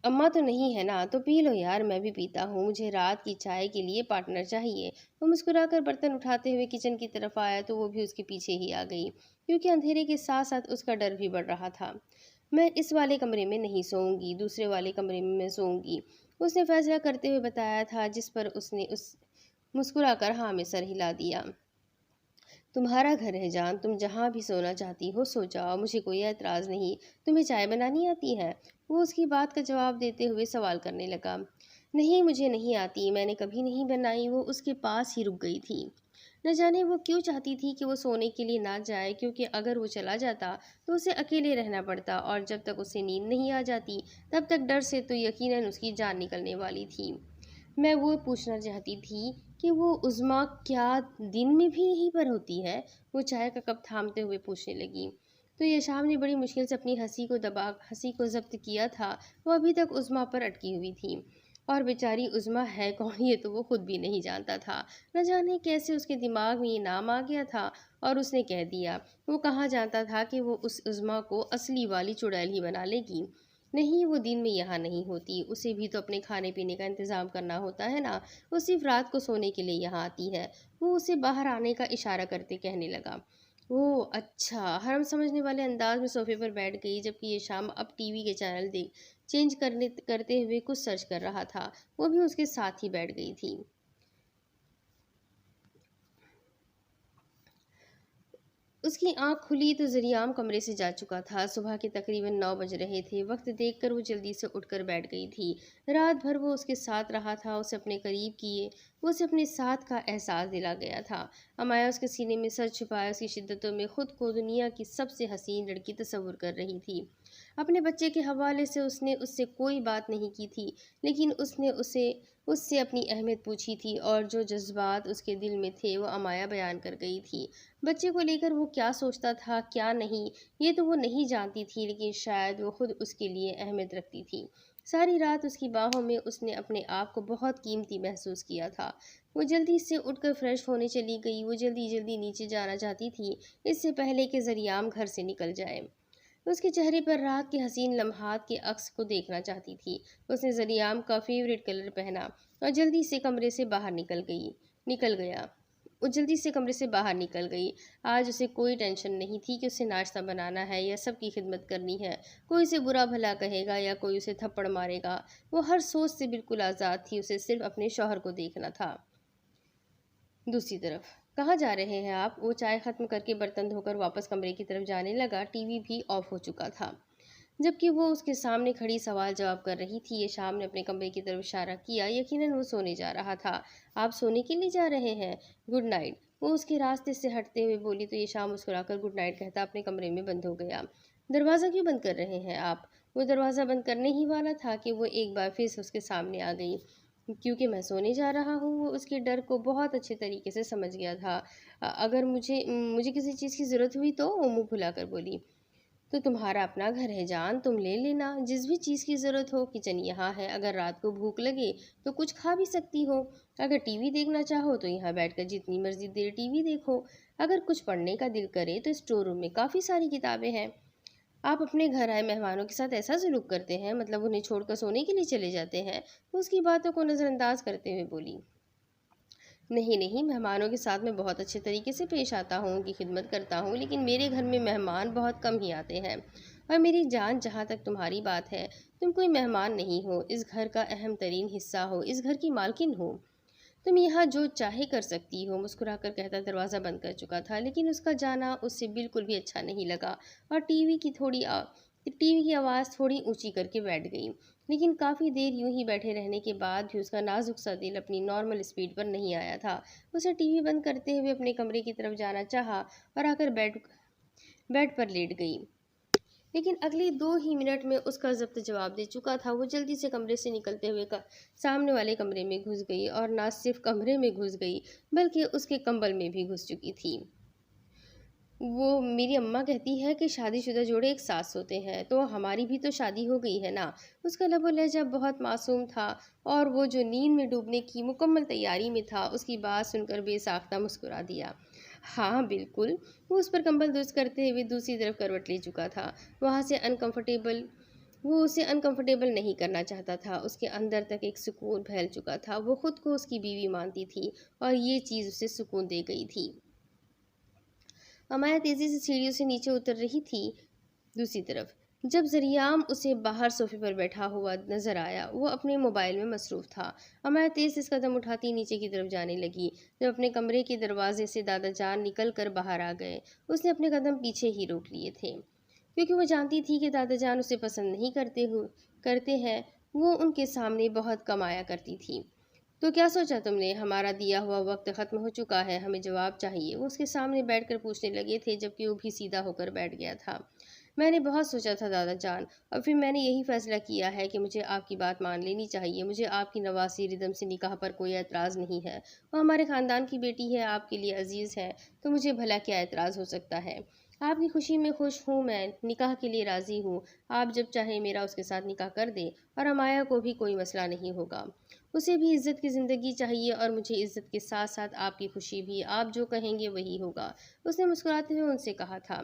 اماں تو نہیں ہے نا، تو پی لو یار، میں بھی پیتا ہوں، مجھے رات کی چائے کے لیے پارٹنر چاہیے۔ وہ مسکرا کر برتن اٹھاتے ہوئے کچن کی طرف آیا تو وہ بھی اس کے پیچھے ہی آ گئی، کیونکہ اندھیرے کے ساتھ ساتھ اس کا ڈر بھی بڑھ رہا تھا۔ میں اس والے کمرے میں نہیں سوؤں گی، دوسرے والے کمرے میں سوؤں گی، اس نے فیصلہ کرتے ہوئے بتایا تھا، جس پر اس نے مسکرا کر ہاں میں سر ہلا دیا۔ تمہارا گھر ہے جان، تم جہاں بھی سونا چاہتی ہو سو جاؤ، مجھے کوئی اعتراض نہیں۔ تمہیں چائے بنانی آتی ہے؟ وہ اس کی بات کا جواب دیتے ہوئے سوال کرنے لگا۔ نہیں، مجھے نہیں آتی، میں نے کبھی نہیں بنائی۔ وہ اس کے پاس ہی رک گئی تھی۔ نہ جانے وہ کیوں چاہتی تھی کہ وہ سونے کے لیے نہ جائے، کیونکہ اگر وہ چلا جاتا تو اسے اکیلے رہنا پڑتا، اور جب تک اسے نیند نہیں آ جاتی تب تک ڈر سے تو یقیناً اس کی جان نکلنے والی تھی۔ میں وہ پوچھنا چاہتی تھی کہ وہ عظمیٰ کیا دن میں بھی یہیں پر ہوتی ہے؟ وہ چائے کا کپ تھامتے ہوئے پوچھنے لگی۔ تو یشام نے بڑی مشکل سے اپنی ہنسی کو ضبط کیا تھا۔ وہ ابھی تک عظمیٰ پر اٹکی ہوئی تھی، اور بیچاری عظمیٰ ہے کون یہ تو وہ خود بھی نہیں جانتا تھا۔ نہ جانے کیسے اس کے دماغ میں یہ نام آ گیا تھا اور اس نے کہہ دیا۔ وہ کہاں جانتا تھا کہ وہ اس عظمیٰ کو اصلی والی چڑیل ہی بنا لے گی۔ نہیں، وہ دن میں یہاں نہیں ہوتی، اسے بھی تو اپنے کھانے پینے کا انتظام کرنا ہوتا ہے نا، وہ صرف رات کو سونے کے لیے یہاں آتی ہے۔ وہ اسے باہر آنے کا اشارہ کرتے کہنے لگا۔ اوہ اچھا، حرم سمجھنے والے انداز میں صوفے پر بیٹھ گئی، جبکہ یہ شام اب ٹی وی کے چینل چینج کرتے ہوئے کچھ سرچ کر رہا تھا۔ وہ بھی اس کے ساتھ ہی بیٹھ گئی تھی۔ اس کی آنکھ کھلی تو ذریعام کمرے سے جا چکا تھا۔ صبح کے تقریباً 9 بج رہے تھے۔ وقت دیکھ کر وہ جلدی سے اٹھ کر بیٹھ گئی تھی۔ رات بھر وہ اس کے ساتھ رہا تھا، اسے اپنے قریب کیے، وہ اسے اپنے ساتھ کا احساس دلا گیا تھا۔ امایا اس کے سینے میں سر چھپائے اس کی شدتوں میں خود کو دنیا کی سب سے حسین لڑکی تصور کر رہی تھی۔ اپنے بچے کے حوالے سے اس نے اس سے کوئی بات نہیں کی تھی، لیکن اس نے اس سے اپنی اہمیت پوچھی تھی، اور جو جذبات اس کے دل میں تھے وہ امایا بیان کر گئی تھی۔ بچے کو لے کر وہ کیا سوچتا تھا کیا نہیں، یہ تو وہ نہیں جانتی تھی، لیکن شاید وہ خود اس کے لیے اہمیت رکھتی تھی۔ ساری رات اس کی باہوں میں اس نے اپنے آپ کو بہت قیمتی محسوس کیا تھا۔ وہ جلدی سے اٹھ کر فریش ہونے چلی گئی۔ وہ جلدی نیچے جانا چاہتی تھی، اس سے پہلے کہ ذریعام گھر سے نکل جائے۔ اس کے چہرے پر رات کے حسین لمحات کے عکس کو دیکھنا چاہتی تھی۔ اس نے ذریعام کا فیوریٹ کلر پہنا اور جلدی سے کمرے سے باہر نکل گئی۔ آج اسے کوئی ٹینشن نہیں تھی کہ اسے ناشتہ بنانا ہے یا سب کی خدمت کرنی ہے، کوئی اسے برا بھلا کہے گا یا کوئی اسے تھپڑ مارے گا۔ وہ ہر سوچ سے بالکل آزاد تھی، اسے صرف اپنے شوہر کو دیکھنا تھا۔ دوسری طرف کہاں جا رہے ہیں آپ؟ وہ چائے ختم کر کے برتن دھو کر واپس کمرے کی طرف جانے لگا۔ ٹی وی بھی آف ہو چکا تھا، جبکہ وہ اس کے سامنے کھڑی سوال جواب کر رہی تھی۔ یہ شام نے اپنے کمرے کی طرف اشارہ کیا، یقیناً وہ سونے جا رہا تھا۔ آپ سونے کے لیے جا رہے ہیں؟ گڈ نائٹ، وہ اس کے راستے سے ہٹتے ہوئے بولی تو یہ شام مسکرا کر گڈ نائٹ کہتا اپنے کمرے میں بند ہو گیا۔ دروازہ کیوں بند کر رہے ہیں آپ؟ وہ دروازہ بند کرنے ہی والا تھا کہ وہ ایک بار پھر سے اس کے سامنے آ گئی۔ کیونکہ میں سونے جا رہا ہوں۔ وہ اس کے ڈر کو بہت اچھے طریقے سے سمجھ گیا تھا۔ اگر مجھے کسی چیز کی ضرورت ہوئی تو وہ منہ پھلا کر بولی، تو تمہارا اپنا گھر ہے جان، تم لے لینا جس بھی چیز کی ضرورت ہو، کچن یہاں ہے، اگر رات کو بھوک لگے تو کچھ کھا بھی سکتی ہو، اگر ٹی وی دیکھنا چاہو تو یہاں بیٹھ کر جتنی مرضی دیر ٹی وی دیکھو، اگر کچھ پڑھنے کا دل کرے تو اسٹور روم میں کافی ساری کتابیں ہیں۔ آپ اپنے گھر آئے مہمانوں کے ساتھ ایسا سلوک کرتے ہیں، مطلب انہیں چھوڑ کر سونے کے لیے چلے جاتے ہیں؟ وہ اس کی باتوں کو نظر انداز کرتے ہوئے بولی، نہیں نہیں، مہمانوں کے ساتھ میں بہت اچھے طریقے سے پیش آتا ہوں، ان کی خدمت کرتا ہوں، لیکن میرے گھر میں مہمان بہت کم ہی آتے ہیں، اور میری جان جہاں تک تمہاری بات ہے، تم کوئی مہمان نہیں ہو، اس گھر کا اہم ترین حصہ ہو، اس گھر کی مالکن ہو، تم یہاں جو چاہے کر سکتی ہو، مسکرا کر کہتا دروازہ بند کر چکا تھا۔ لیکن اس کا جانا اس سے بالکل بھی اچھا نہیں لگا، اور ٹی وی کی آواز تھوڑی اونچی کر کے بیٹھ گئی۔ لیکن کافی دیر یوں ہی بیٹھے رہنے کے بعد بھی اس کا نازک سا دل اپنی نارمل اسپیڈ پر نہیں آیا تھا۔ اسے ٹی وی بند کرتے ہوئے اپنے کمرے کی طرف جانا چاہا اور آ کر بیڈ پر لیٹ گئی، لیکن اگلے 2 ہی منٹ میں اس کا ضبط جواب دے چکا تھا۔ وہ جلدی سے کمرے سے نکلتے ہوئے سامنے والے کمرے میں گھس گئی، اور نہ صرف کمرے میں گھس گئی بلکہ اس کے کمبل میں بھی گھس چکی تھی۔ وہ میری اماں کہتی ہے کہ شادی شدہ جوڑے ایک ساتھ سوتے ہیں، تو ہماری بھی تو شادی ہو گئی ہے نا۔ اس کا لب و لہجہ بہت معصوم تھا، اور وہ جو نیند میں ڈوبنے کی مکمل تیاری میں تھا، اس کی بات سن کر بے ساختہ مسکرا دیا۔ ہاں بالکل، وہ اس پر کمبل درست کرتے ہوئے دوسری طرف کروٹ لے چکا تھا۔ وہ اسے انکمفرٹیبل نہیں کرنا چاہتا تھا۔ اس کے اندر تک ایک سکون پھیل چکا تھا۔ وہ خود کو اس کی بیوی مانتی تھی، اور یہ چیز اسے سکون دے گئی تھی۔ امایا تیزی سے سیڑھیوں سے نیچے اتر رہی تھی۔ دوسری طرف جب ذریعام اسے باہر صوفے پر بیٹھا ہوا نظر آیا، وہ اپنے موبائل میں مصروف تھا۔ امایا تیز قدم اٹھاتی نیچے کی طرف جانے لگی۔ جب اپنے کمرے کے دروازے سے دادا جان نکل کر باہر آ گئے، اس نے اپنے قدم پیچھے ہی روک لیے تھے، کیونکہ وہ جانتی تھی کہ دادا جان اسے پسند نہیں کرتے ہیں۔ وہ ان کے سامنے بہت کم آیا کرتی تھی۔ تو کیا سوچا تم نے؟ ہمارا دیا ہوا وقت ختم ہو چکا ہے، ہمیں جواب چاہیے، وہ اس کے سامنے بیٹھ کر پوچھنے لگے تھے، جبکہ وہ بھی سیدھا ہو کر بیٹھ گیا تھا۔ میں نے بہت سوچا تھا دادا جان، اور پھر میں نے یہی فیصلہ کیا ہے کہ مجھے آپ کی بات مان لینی چاہیے۔ مجھے آپ کی نواسی ردم سے نکاح پر کوئی اعتراض نہیں ہے، وہ ہمارے خاندان کی بیٹی ہے، آپ کے لیے عزیز ہے، تو مجھے بھلا کیا اعتراض ہو سکتا ہے؟ آپ کی خوشی میں خوش ہوں، میں نکاح کے لیے راضی ہوں، آپ جب چاہیں میرا اس کے ساتھ نکاح کر دیں، اور امایا کو بھی کوئی مسئلہ نہیں ہوگا۔ اسے بھی عزت کی زندگی چاہیے، اور مجھے عزت کے ساتھ ساتھ آپ کی خوشی بھی، آپ جو کہیں گے وہی ہوگا، اس نے مسکراتے ہوئے ان سے کہا تھا۔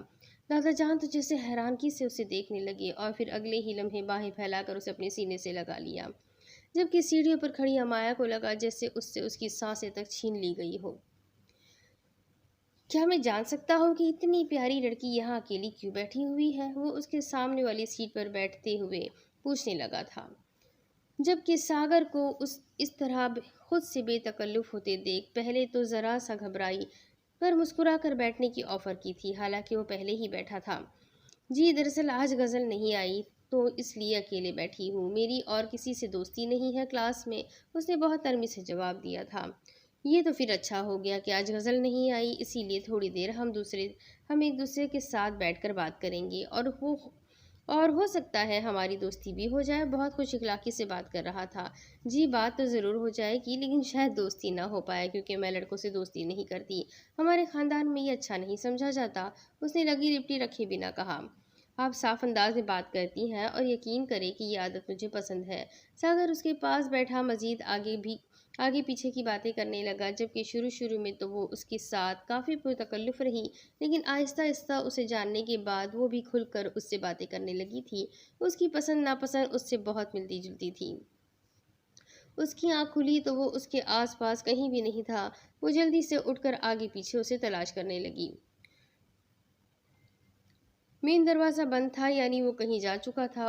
دادا جان تو جیسے حیرانگی سے اسے دیکھنے لگے، اور پھر اگلے ہی لمحے باہیں پھیلا کر اسے اپنے سینے سے لگا لیا، جبکہ سیڑھیوں پر کھڑی امایا کو لگا جیسے اس سے اس کی سانسیں تک چھین لی گئی ہو۔ کیا میں جان سکتا ہوں کہ اتنی پیاری لڑکی یہاں اکیلی کیوں بیٹھی ہوئی ہے؟ وہ اس کے سامنے والی سیٹ پر بیٹھتے ہوئے پوچھنے لگا تھا، جبکہ ساگر کو اس طرح خود سے بے تکلف ہوتے دیکھ پہلے تو ذرا سا گھبرائی، پر مسکرا کر بیٹھنے کی آفر کی تھی، حالانکہ وہ پہلے ہی بیٹھا تھا۔ جی دراصل آج غزل نہیں آئی تو اس لیے اکیلے بیٹھی ہوں، میری اور کسی سے دوستی نہیں ہے کلاس میں، اس نے بہت نرمی سے جواب دیا تھا۔ یہ تو پھر اچھا ہو گیا کہ آج غزل نہیں آئی، اسی لیے تھوڑی دیر ہم ایک دوسرے کے ساتھ بیٹھ کر بات کریں گے، اور ہو سکتا ہے ہماری دوستی بھی ہو جائے۔ بہت خوش اخلاقی سے بات کر رہا تھا۔ جی بات تو ضرور ہو جائے گی، لیکن شاید دوستی نہ ہو پائے، کیونکہ میں لڑکوں سے دوستی نہیں کرتی، ہمارے خاندان میں یہ اچھا نہیں سمجھا جاتا، اس نے لگی لپٹی رکھے بنا کہا۔ آپ صاف انداز میں بات کرتی ہیں، اور یقین کریں کہ یہ عادت مجھے پسند ہے۔ ساگر اس کے پاس بیٹھا مزید آگے پیچھے کی باتیں کرنے لگا، جبکہ شروع میں تو وہ اس کے ساتھ کافی پرتکلف رہی، لیکن آہستہ آہستہ اسے جاننے کے بعد وہ بھی کھل کر اس سے باتیں کرنے لگی تھی۔ اس کی پسند ناپسند اس سے بہت ملتی جلتی تھی۔ اس کی آنکھ کھلی تو وہ اس کے آس پاس کہیں بھی نہیں تھا۔ وہ جلدی سے اٹھ کر آگے پیچھے اسے تلاش کرنے لگی۔ مین دروازہ بند تھا، یعنی وہ کہیں جا چکا تھا۔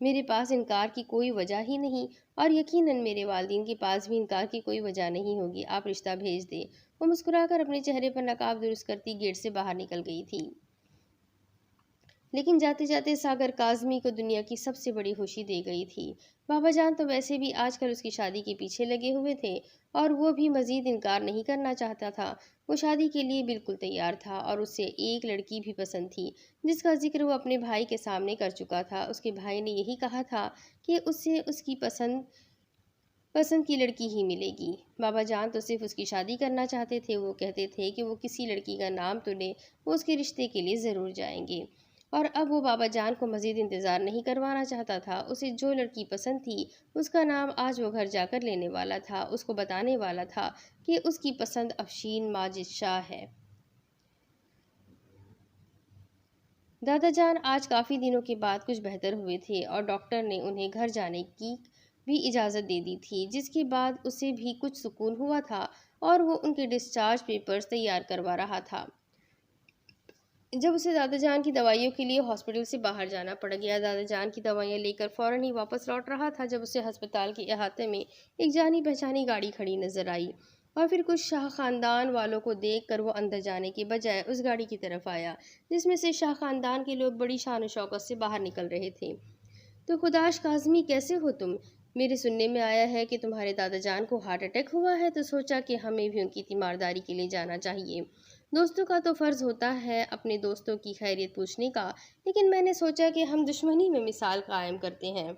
میرے پاس انکار کی کوئی وجہ ہی نہیں، اور یقیناً میرے والدین کے پاس بھی انکار کی کوئی وجہ نہیں ہوگی۔ آپ رشتہ بھیج دیں۔ وہ مسکرا کر اپنے چہرے پر نقاب درست کرتی گیٹ سے باہر نکل گئی تھی، لیکن جاتے جاتے ساگر کاظمی کو دنیا کی سب سے بڑی خوشی دے گئی تھی۔ بابا جان تو ویسے بھی آج کل اس کی شادی کے پیچھے لگے ہوئے تھے، اور وہ بھی مزید انکار نہیں کرنا چاہتا تھا۔ وہ شادی کے لیے بالکل تیار تھا، اور اسے ایک لڑکی بھی پسند تھی جس کا ذکر وہ اپنے بھائی کے سامنے کر چکا تھا۔ اس کے بھائی نے یہی کہا تھا کہ اسے اس کی پسند کی لڑکی ہی ملے گی۔ بابا جان تو صرف اس کی شادی کرنا چاہتے تھے۔ وہ کہتے تھے کہ وہ کسی لڑکی کا نام تو لے، وہ اس کے رشتے کے لیے ضرور جائیں گے۔ اور اب وہ بابا جان کو مزید انتظار نہیں کروانا چاہتا تھا۔ اسے جو لڑکی پسند تھی اس کا نام آج وہ گھر جا کر لینے والا تھا، اس کو بتانے والا تھا کہ اس کی پسند افشین ماجد شاہ ہے۔ دادا جان آج کافی دنوں کے بعد کچھ بہتر ہوئے تھے، اور ڈاکٹر نے انہیں گھر جانے کی بھی اجازت دے دی تھی، جس کے بعد اسے بھی کچھ سکون ہوا تھا، اور وہ ان کے ڈسچارج پیپرز تیار کروا رہا تھا۔ جب اسے دادا جان کی دوائیوں کے لیے ہاسپٹل سے باہر جانا پڑ گیا، دادا جان کی دوائیاں لے کر فوراً ہی واپس لوٹ رہا تھا جب اسے ہسپتال کے احاطے میں ایک جانی پہچانی گاڑی کھڑی نظر آئی، اور پھر کچھ شاہ خاندان والوں کو دیکھ کر وہ اندر جانے کے بجائے اس گاڑی کی طرف آیا جس میں سے شاہ خاندان کے لوگ بڑی شان و شوکت سے باہر نکل رہے تھے۔ تو خداش کاظمی، کیسے ہو تم؟ میرے سننے میں آیا ہے کہ تمہارے دادا جان کو ہارٹ اٹیک ہوا ہے، تو سوچا کہ ہمیں بھی ان کی تیمارداری کے لیے جانا چاہیے۔ دوستوں کا تو فرض ہوتا ہے اپنے دوستوں کی خیریت پوچھنے کا، لیکن میں نے سوچا کہ ہم دشمنی میں مثال قائم کرتے ہیں،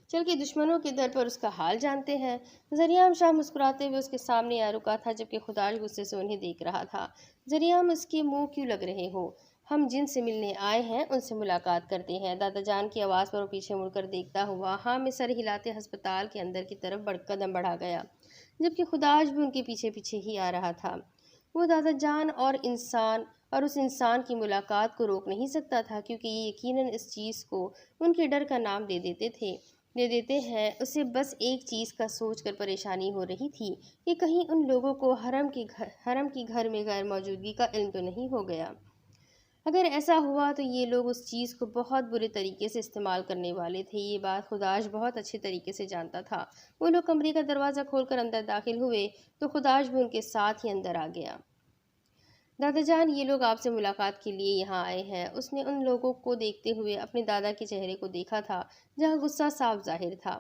چل کے دشمنوں کے در پر اس کا حال جانتے ہیں۔ ذریعہ شاہ مسکراتے ہوئے اس کے سامنے آ رکا تھا، جبکہ خداش غصے سے انہیں دیکھ رہا تھا۔ ذریعہ، اس کے منہ کیوں لگ رہے ہو؟ ہم جن سے ملنے آئے ہیں ان سے ملاقات کرتے ہیں۔ دادا جان کی آواز پر وہ پیچھے مڑ کر دیکھتا ہوا ہاں میں سر ہلاتے ہسپتال کے اندر کی طرف قدم بڑھا گیا، جبکہ خداش بھی ان کے پیچھے پیچھے ہی آ رہا تھا۔ وہ دادا جان اور اس انسان کی ملاقات کو روک نہیں سکتا تھا، کیونکہ یہ یقیناً اس چیز کو ان کے ڈر کا نام دے دیتے ہیں۔ اسے بس ایک چیز کا سوچ کر پریشانی ہو رہی تھی کہ کہیں ان لوگوں کو حرم کی گھر میں غیر موجودگی کا علم تو نہیں ہو گیا۔ اگر ایسا ہوا تو یہ لوگ اس چیز کو بہت برے طریقے سے استعمال کرنے والے تھے۔ یہ بات خداش بہت اچھے طریقے سے جانتا تھا۔ وہ لوگ کمرے کا دروازہ کھول کر اندر داخل ہوئے تو خداش بھی ان کے ساتھ ہی اندر آ گیا۔ دادا جان، یہ لوگ آپ سے ملاقات کے لیے یہاں آئے ہیں۔ اس نے ان لوگوں کو دیکھتے ہوئے اپنے دادا کے چہرے کو دیکھا تھا جہاں غصہ صاف ظاہر تھا۔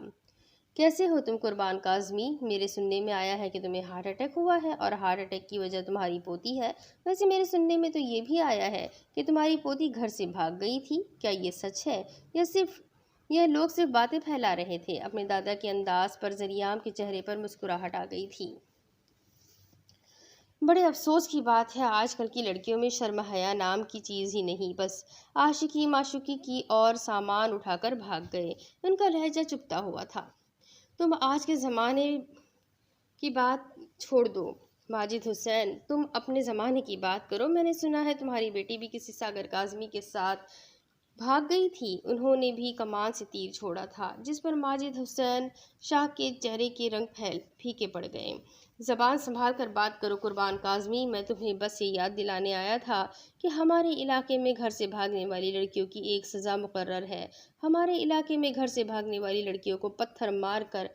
کیسے ہو تم قربان کاظمی؟ میرے سننے میں آیا ہے کہ تمہیں ہارٹ اٹیک ہوا ہے، اور ہارٹ اٹیک کی وجہ تمہاری پوتی ہے۔ ویسے میرے سننے میں تو یہ بھی آیا ہے کہ تمہاری پوتی گھر سے بھاگ گئی تھی۔ کیا یہ سچ ہے یا لوگ صرف باتیں پھیلا رہے تھے؟ اپنے دادا کے انداز پر ذریعہ کے چہرے پر مسکراہٹ آ گئی تھی۔ بڑے افسوس کی بات ہے، آج کل کی لڑکیوں میں شرم حیا نام کی چیز ہی نہیں، بس عاشقی معشوقی کی اور سامان اٹھا کر بھاگ گئے۔ ان کا لہجہ چپتا ہوا تھا۔ تم آج کے زمانے کی بات چھوڑ دو ماجد حسین، تم اپنے زمانے کی بات کرو۔ میں نے سنا ہے تمہاری بیٹی بھی کسی ساگر کاظمی کے ساتھ بھاگ گئی تھی۔ انہوں نے بھی کمان سے تیر چھوڑا تھا، جس پر ماجد حسین شاہ کے چہرے کے رنگ پھیکے پڑ گئے۔ زبان سنبھال کر بات کرو قربان کاظمی، میں تمہیں بس یہ یاد دلانے آیا تھا کہ ہمارے علاقے میں گھر سے بھاگنے والی لڑکیوں کی ایک سزا مقرر ہے۔ ہمارے علاقے میں گھر سے بھاگنے والی لڑکیوں کو پتھر مار کر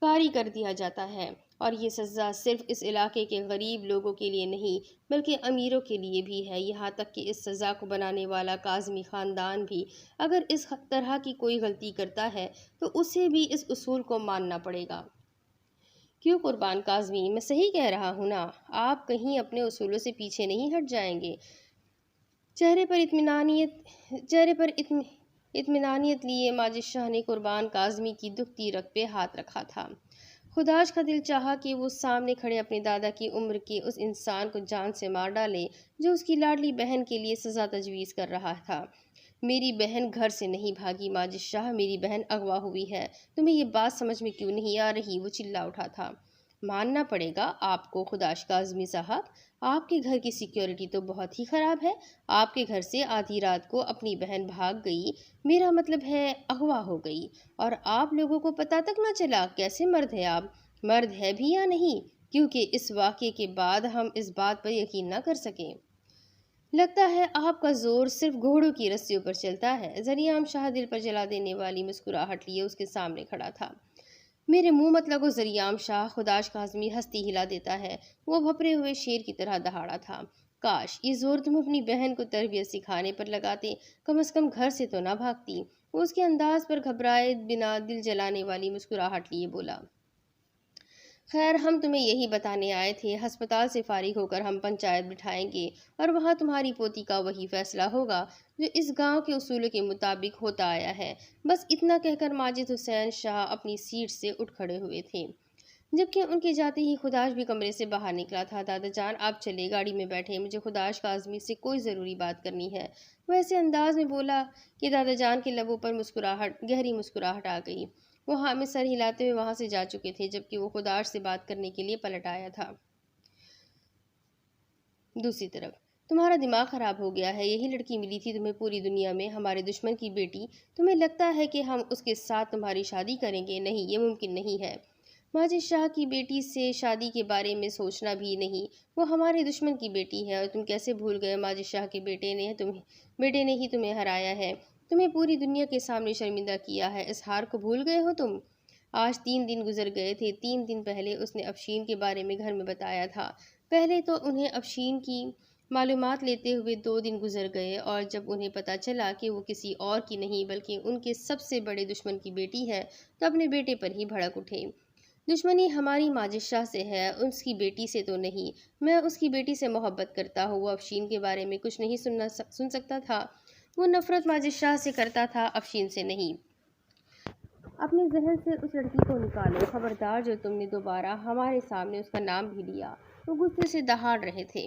کاری کر دیا جاتا ہے، اور یہ سزا صرف اس علاقے کے غریب لوگوں کے لیے نہیں بلکہ امیروں کے لیے بھی ہے، یہاں تک کہ اس سزا کو بنانے والا کاظمی خاندان بھی اگر اس طرح کی کوئی غلطی کرتا ہے تو اسے بھی اس اصول کو ماننا پڑے گا۔ کیوں قربان کاظمی، میں صحیح کہہ رہا ہوں نا؟ آپ کہیں اپنے اصولوں سے پیچھے نہیں ہٹ جائیں گے؟ چہرے پر اطمینانیت لیے ماجد شاہ نے قربان کاظمی کی دکھتی رگ پہ ہاتھ رکھا تھا۔ خداش کا دل چاہا کہ وہ سامنے کھڑے اپنے دادا کی عمر کے اس انسان کو جان سے مار ڈالے جو اس کی لاڈلی بہن کے لیے سزا تجویز کر رہا تھا۔ میری بہن گھر سے نہیں بھاگی ماجد شاہ، میری بہن اغوا ہوئی ہے۔ تمہیں یہ بات سمجھ میں کیوں نہیں آ رہی؟ وہ چلا اٹھا تھا۔ ماننا پڑے گا آپ کو خداش کاظمی صاحب، آپ کے گھر کی سیکیورٹی تو بہت ہی خراب ہے۔ آپ کے گھر سے آدھی رات کو اپنی بہن بھاگ گئی، میرا مطلب ہے اغوا ہو گئی، اور آپ لوگوں کو پتہ تک نہ چلا۔ کیسے مرد ہے آپ؟ مرد ہے بھی یا نہیں؟ کیونکہ اس واقعے کے بعد ہم اس بات پر یقین نہ کر سکیں۔ لگتا ہے آپ کا زور صرف گھوڑوں کی رسیوں پر چلتا ہے۔ ذریعام شاہ دل پر جلا دینے والی مسکراہٹ لیے اس کے سامنے کھڑا تھا۔ میرے منہ مت لگو ذریعام شاہ، خداش کاظمی ہستی ہلا دیتا ہے۔ وہ بھپرے ہوئے شیر کی طرح دہاڑا تھا۔ کاش یہ زور تم اپنی بہن کو تربیت سکھانے پر لگاتے، کم از کم گھر سے تو نہ بھاگتی۔ وہ اس کے انداز پر گھبرائے بنا دل جلانے والی مسکراہٹ لیے بولا، خیر ہم تمہیں یہی بتانے آئے تھے، ہسپتال سے فارغ ہو کر ہم پنچایت بٹھائیں گے اور وہاں تمہاری پوتی کا وہی فیصلہ ہوگا جو اس گاؤں کے اصولوں کے مطابق ہوتا آیا ہے۔ بس اتنا کہہ کر ماجد حسین شاہ اپنی سیٹ سے اٹھ کھڑے ہوئے تھے، جبکہ ان کے جاتے ہی خداش بھی کمرے سے باہر نکلا تھا۔ دادا جان آپ چلے، گاڑی میں بیٹھے، مجھے خداش کاظمی سے کوئی ضروری بات کرنی ہے۔ وہ ایسے انداز میں بولا کہ دادا جان کے لبوں پر گہری مسکراہٹ آ گئی۔ وہ ہاں میں سر ہلاتے ہوئے وہاں سے جا چکے تھے جبکہ وہ خداش سے بات کرنے کے لیے پلٹ آیا تھا۔ دوسری طرف تمہارا دماغ خراب ہو گیا ہے، یہی لڑکی ملی تھی تمہیں پوری دنیا میں، ہمارے دشمن کی بیٹی۔ تمہیں لگتا ہے کہ ہم اس کے ساتھ تمہاری شادی کریں گے؟ نہیں، یہ ممکن نہیں ہے۔ ماجد شاہ کی بیٹی سے شادی کے بارے میں سوچنا بھی نہیں، وہ ہمارے دشمن کی بیٹی ہے۔ اور تم کیسے بھول گئے ماجد شاہ کے بیٹے نے ہی تمہیں ہرایا ہے، تمہیں پوری دنیا کے سامنے شرمندہ کیا ہے۔ اس ہار کو بھول گئے ہو تم؟ آج 3 دن گزر گئے تھے۔ 3 دن پہلے اس نے افشین کے بارے میں گھر میں بتایا تھا۔ پہلے تو انہیں افشین کی معلومات لیتے ہوئے 2 دن گزر گئے، اور جب انہیں پتہ چلا کہ وہ کسی اور کی نہیں بلکہ ان کے سب سے بڑے دشمن کی بیٹی ہے تو اپنے بیٹے پر ہی بھڑک اٹھے۔ دشمنی ہماری ماجد شاہ سے ہے، اس کی بیٹی سے تو نہیں۔ میں اس کی بیٹی سے محبت کرتا ہوں۔ وہ افشین کے بارے میں کچھ نہیں سن سکتا تھا۔ وہ نفرت ماجد شاہ سے کرتا تھا، افشین سے نہیں۔ اپنے ذہن سے اس لڑکی کو نکالو، خبردار جو تم نے دوبارہ ہمارے سامنے اس کا نام بھی لیا۔ وہ غصے سے دہاڑ رہے تھے۔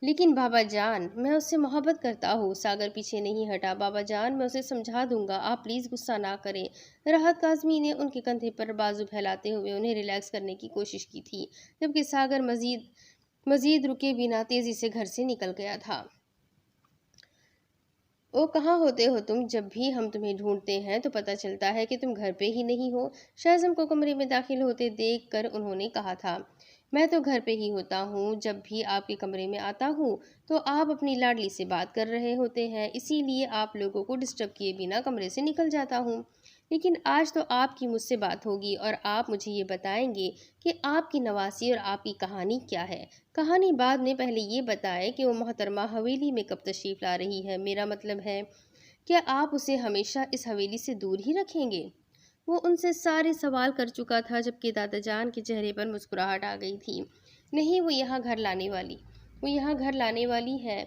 لیکن بابا جان، میں اس سے محبت کرتا ہوں۔ ساگر پیچھے نہیں ہٹا۔ بابا جان میں اسے سمجھا دوں گا، آپ پلیز غصہ نہ کریں۔ راحت کاظمی نے ان کے کندھے پر بازو پھیلاتے ہوئے انہیں ریلیکس کرنے کی کوشش کی تھی، جبکہ ساگر مزید رکے بنا تیزی سے گھر سے نکل گیا تھا۔ او کہاں ہوتے ہو تم؟ جب بھی ہم تمہیں ڈھونڈتے ہیں تو پتہ چلتا ہے کہ تم گھر پہ ہی نہیں ہو۔ شاہزم کو کمرے میں داخل ہوتے دیکھ کر انہوں نے کہا تھا، میں تو گھر پہ ہی ہوتا ہوں، جب بھی آپ کے کمرے میں آتا ہوں تو آپ اپنی لاڈلی سے بات کر رہے ہوتے ہیں، اسی لیے آپ لوگوں کو ڈسٹرب کیے بنا کمرے سے نکل جاتا ہوں۔ لیکن آج تو آپ کی مجھ سے بات ہوگی اور آپ مجھے یہ بتائیں گے کہ آپ کی نواسی اور آپ کی کہانی کیا ہے۔ کہانی بعد میں، پہلے یہ بتائیں کہ وہ محترمہ حویلی میں کب تشریف لا رہی ہے۔ میرا مطلب ہے کہ آپ اسے ہمیشہ اس حویلی سے دور ہی رکھیں گے؟ وہ ان سے سارے سوال کر چکا تھا جبکہ دادا جان کے چہرے پر مسکراہٹ آ گئی تھی۔ نہیں، وہ یہاں گھر لانے والی ہے،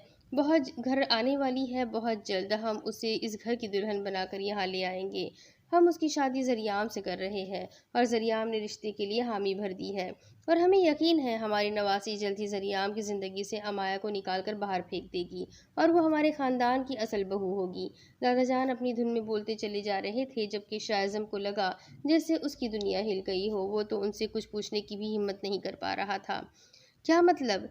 گھر آنے والی ہے بہت جلد۔ ہم اسے اس گھر کی دلہن بنا کر یہاں لے آئیں گے۔ ہم اس کی شادی ذریعام سے کر رہے ہیں اور ذریعام نے رشتے کے لیے حامی بھر دی ہے، اور ہمیں یقین ہے ہماری نواسی جلد ہی ذریعام کی زندگی سے امایا کو نکال کر باہر پھینک دے گی اور وہ ہمارے خاندان کی اصل بہو ہوگی۔ دادا جان اپنی دھن میں بولتے چلے جا رہے تھے جبکہ شاہزم کو لگا جیسے اس کی دنیا ہل گئی ہو۔ وہ تو ان سے کچھ پوچھنے کی بھی ہمت نہیں کر پا رہا تھا۔ کیا مطلب؟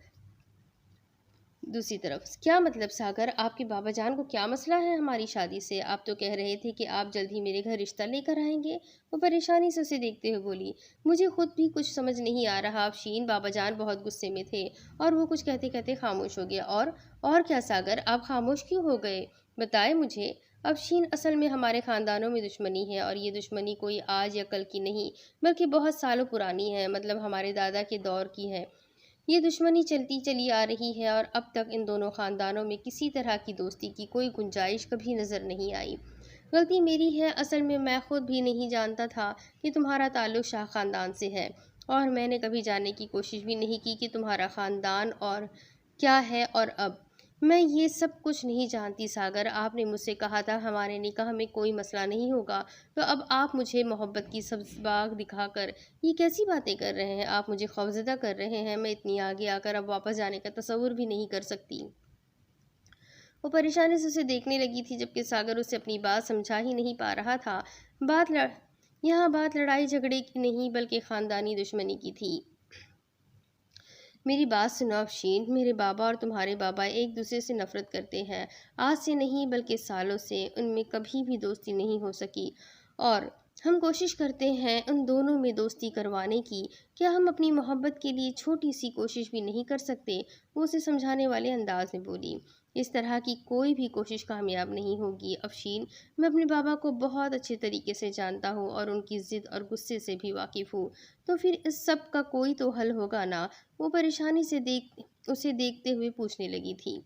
دوسری طرف کیا مطلب ساگر؟ آپ کے بابا جان کو کیا مسئلہ ہے ہماری شادی سے؟ آپ تو کہہ رہے تھے کہ آپ جلد ہی میرے گھر رشتہ لے کر آئیں گے۔ وہ پریشانی سے اسے دیکھتے ہوئے بولی، مجھے خود بھی کچھ سمجھ نہیں آ رہا افشین۔ بابا جان بہت غصے میں تھے اور وہ کچھ کہتے کہتے خاموش ہو گیا۔ اور کیا ساگر، آپ خاموش کیوں ہو گئے؟ بتائیں مجھے۔ افشین، اصل میں ہمارے خاندانوں میں دشمنی ہے، اور یہ دشمنی کوئی آج یا کل کی نہیں بلکہ بہت سالوں پرانی ہے، مطلب ہمارے دادا کے دور کی ہے۔ یہ دشمنی چلتی چلی آ رہی ہے اور اب تک ان دونوں خاندانوں میں کسی طرح کی دوستی کی کوئی گنجائش کبھی نظر نہیں آئی۔ غلطی میری ہے، اصل میں خود بھی نہیں جانتا تھا کہ تمہارا تعلق شاہ خاندان سے ہے، اور میں نے کبھی جاننے کی کوشش بھی نہیں کی کہ تمہارا خاندان اور کیا ہے۔ اور اب میں یہ سب کچھ نہیں جانتی ساگر۔ آپ نے مجھ سے کہا تھا ہمارے نکاح میں کوئی مسئلہ نہیں ہوگا، تو اب آپ مجھے محبت کی سبز باغ دکھا کر یہ کیسی باتیں کر رہے ہیں؟ آپ مجھے خوفزدہ کر رہے ہیں۔ میں اتنی آگے آ کر اب واپس جانے کا تصور بھی نہیں کر سکتی۔ وہ پریشانی سے اسے دیکھنے لگی تھی جبکہ ساگر اسے اپنی بات سمجھا ہی نہیں پا رہا تھا۔ یہاں بات لڑائی جھگڑے کی نہیں بلکہ خاندانی دشمنی کی تھی۔ میری بات سنو افشین، میرے بابا اور تمہارے بابا ایک دوسرے سے نفرت کرتے ہیں، آج سے نہیں بلکہ سالوں سے۔ ان میں کبھی بھی دوستی نہیں ہو سکی اور ہم کوشش کرتے ہیں ان دونوں میں دوستی کروانے کی۔ کیا ہم اپنی محبت کے لیے چھوٹی سی کوشش بھی نہیں کر سکتے؟ وہ اسے سمجھانے والے انداز میں بولی۔ اس طرح کی کوئی بھی کوشش کامیاب نہیں ہوگی افشین۔ میں اپنے بابا کو بہت اچھے طریقے سے جانتا ہوں اور ان کی ضد اور غصے سے بھی واقف ہوں، تو پھر اس سب کا کوئی تو حل ہوگا نا؟ وہ پریشانی سے اسے دیکھتے ہوئے پوچھنے لگی تھی۔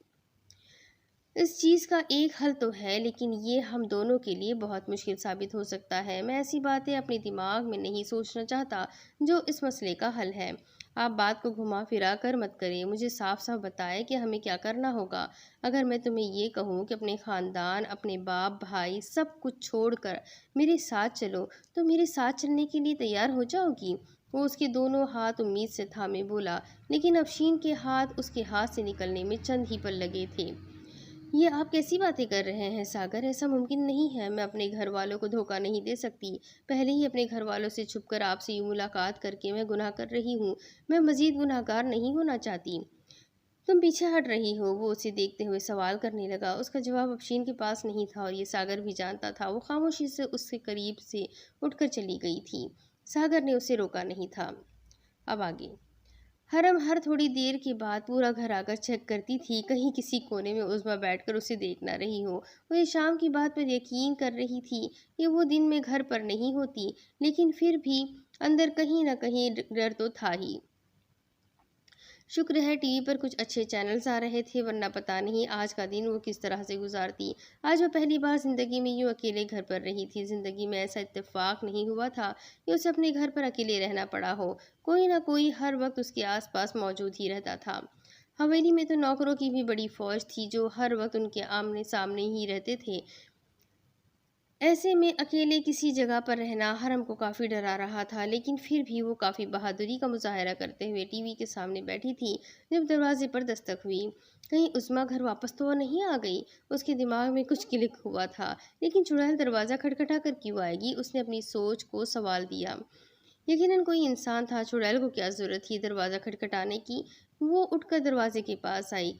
اس چیز کا ایک حل تو ہے، لیکن یہ ہم دونوں کے لیے بہت مشکل ثابت ہو سکتا ہے۔ میں ایسی باتیں اپنے دماغ میں نہیں سوچنا چاہتا جو اس مسئلے کا حل ہے۔ آپ بات کو گھما پھرا کر مت کریں، مجھے صاف صاف بتائیں کہ ہمیں کیا کرنا ہوگا۔ اگر میں تمہیں یہ کہوں کہ اپنے خاندان، اپنے باپ بھائی سب کچھ چھوڑ کر میرے ساتھ چلو، تو میرے ساتھ چلنے کے لیے تیار ہو جاؤ گی؟ وہ اس کے دونوں ہاتھ امید سے تھامے بولا، لیکن افشین کے ہاتھ اس کے ہاتھ سے نکلنے میں چند ہی پل لگے تھے۔ یہ آپ کیسی باتیں کر رہے ہیں ساگر؟ ایسا ممکن نہیں ہے۔ میں اپنے گھر والوں کو دھوکہ نہیں دے سکتی۔ پہلے ہی اپنے گھر والوں سے چھپ کر آپ سے یوں ملاقات کر کے میں گناہ کر رہی ہوں۔ میں مزید گناہ گار نہیں ہونا چاہتی۔ تم پیچھے ہٹ رہی ہو؟ وہ اسے دیکھتے ہوئے سوال کرنے لگا۔ اس کا جواب افشین کے پاس نہیں تھا اور یہ ساگر بھی جانتا تھا۔ وہ خاموشی سے اس کے قریب سے اٹھ کر چلی گئی تھی۔ ساگر نے اسے روکا نہیں تھا۔ اب آگے۔ حرم ہر تھوڑی دیر کے بعد پورا گھر آ کر چیک کرتی تھی، کہیں کسی کونے میں عظمیٰ بیٹھ کر اسے دیکھ نہ رہی ہو۔ وہ یہ شام کی بات پر یقین کر رہی تھی کہ وہ دن میں گھر پر نہیں ہوتی، لیکن پھر بھی اندر کہیں نہ کہیں ڈر تو تھا ہی۔ شکر ہے ٹی وی پر کچھ اچھے چینلز آ رہے تھے، ورنہ پتہ نہیں آج کا دن وہ کس طرح سے گزارتی۔ آج وہ پہلی بار زندگی میں یوں اکیلے گھر پر رہی تھی۔ زندگی میں ایسا اتفاق نہیں ہوا تھا کہ اسے اپنے گھر پر اکیلے رہنا پڑا ہو۔ کوئی نہ کوئی ہر وقت اس کے آس پاس موجود ہی رہتا تھا۔ حویلی میں تو نوکروں کی بھی بڑی فوج تھی جو ہر وقت ان کے آمنے سامنے ہی رہتے تھے۔ ایسے میں اکیلے کسی جگہ پر رہنا حرم کو کافی ڈرا رہا تھا، لیکن پھر بھی وہ کافی بہادری کا مظاہرہ کرتے ہوئے ٹی وی کے سامنے بیٹھی تھی۔ جب دروازے پر دستک ہوئی، کہیں عظمیٰ گھر واپس تو نہیں آ گئی؟ اس کے دماغ میں کچھ کلک ہوا تھا، لیکن چڑیل دروازہ کھٹکھٹا کر کیوں آئے گی؟ اس نے اپنی سوچ کو سوال دیا۔ یقیناً کوئی انسان تھا، چڑیل کو کیا ضرورت تھی دروازہ کھٹکھٹانے کی؟ وہ اٹھ کر دروازے کے پاس آئی۔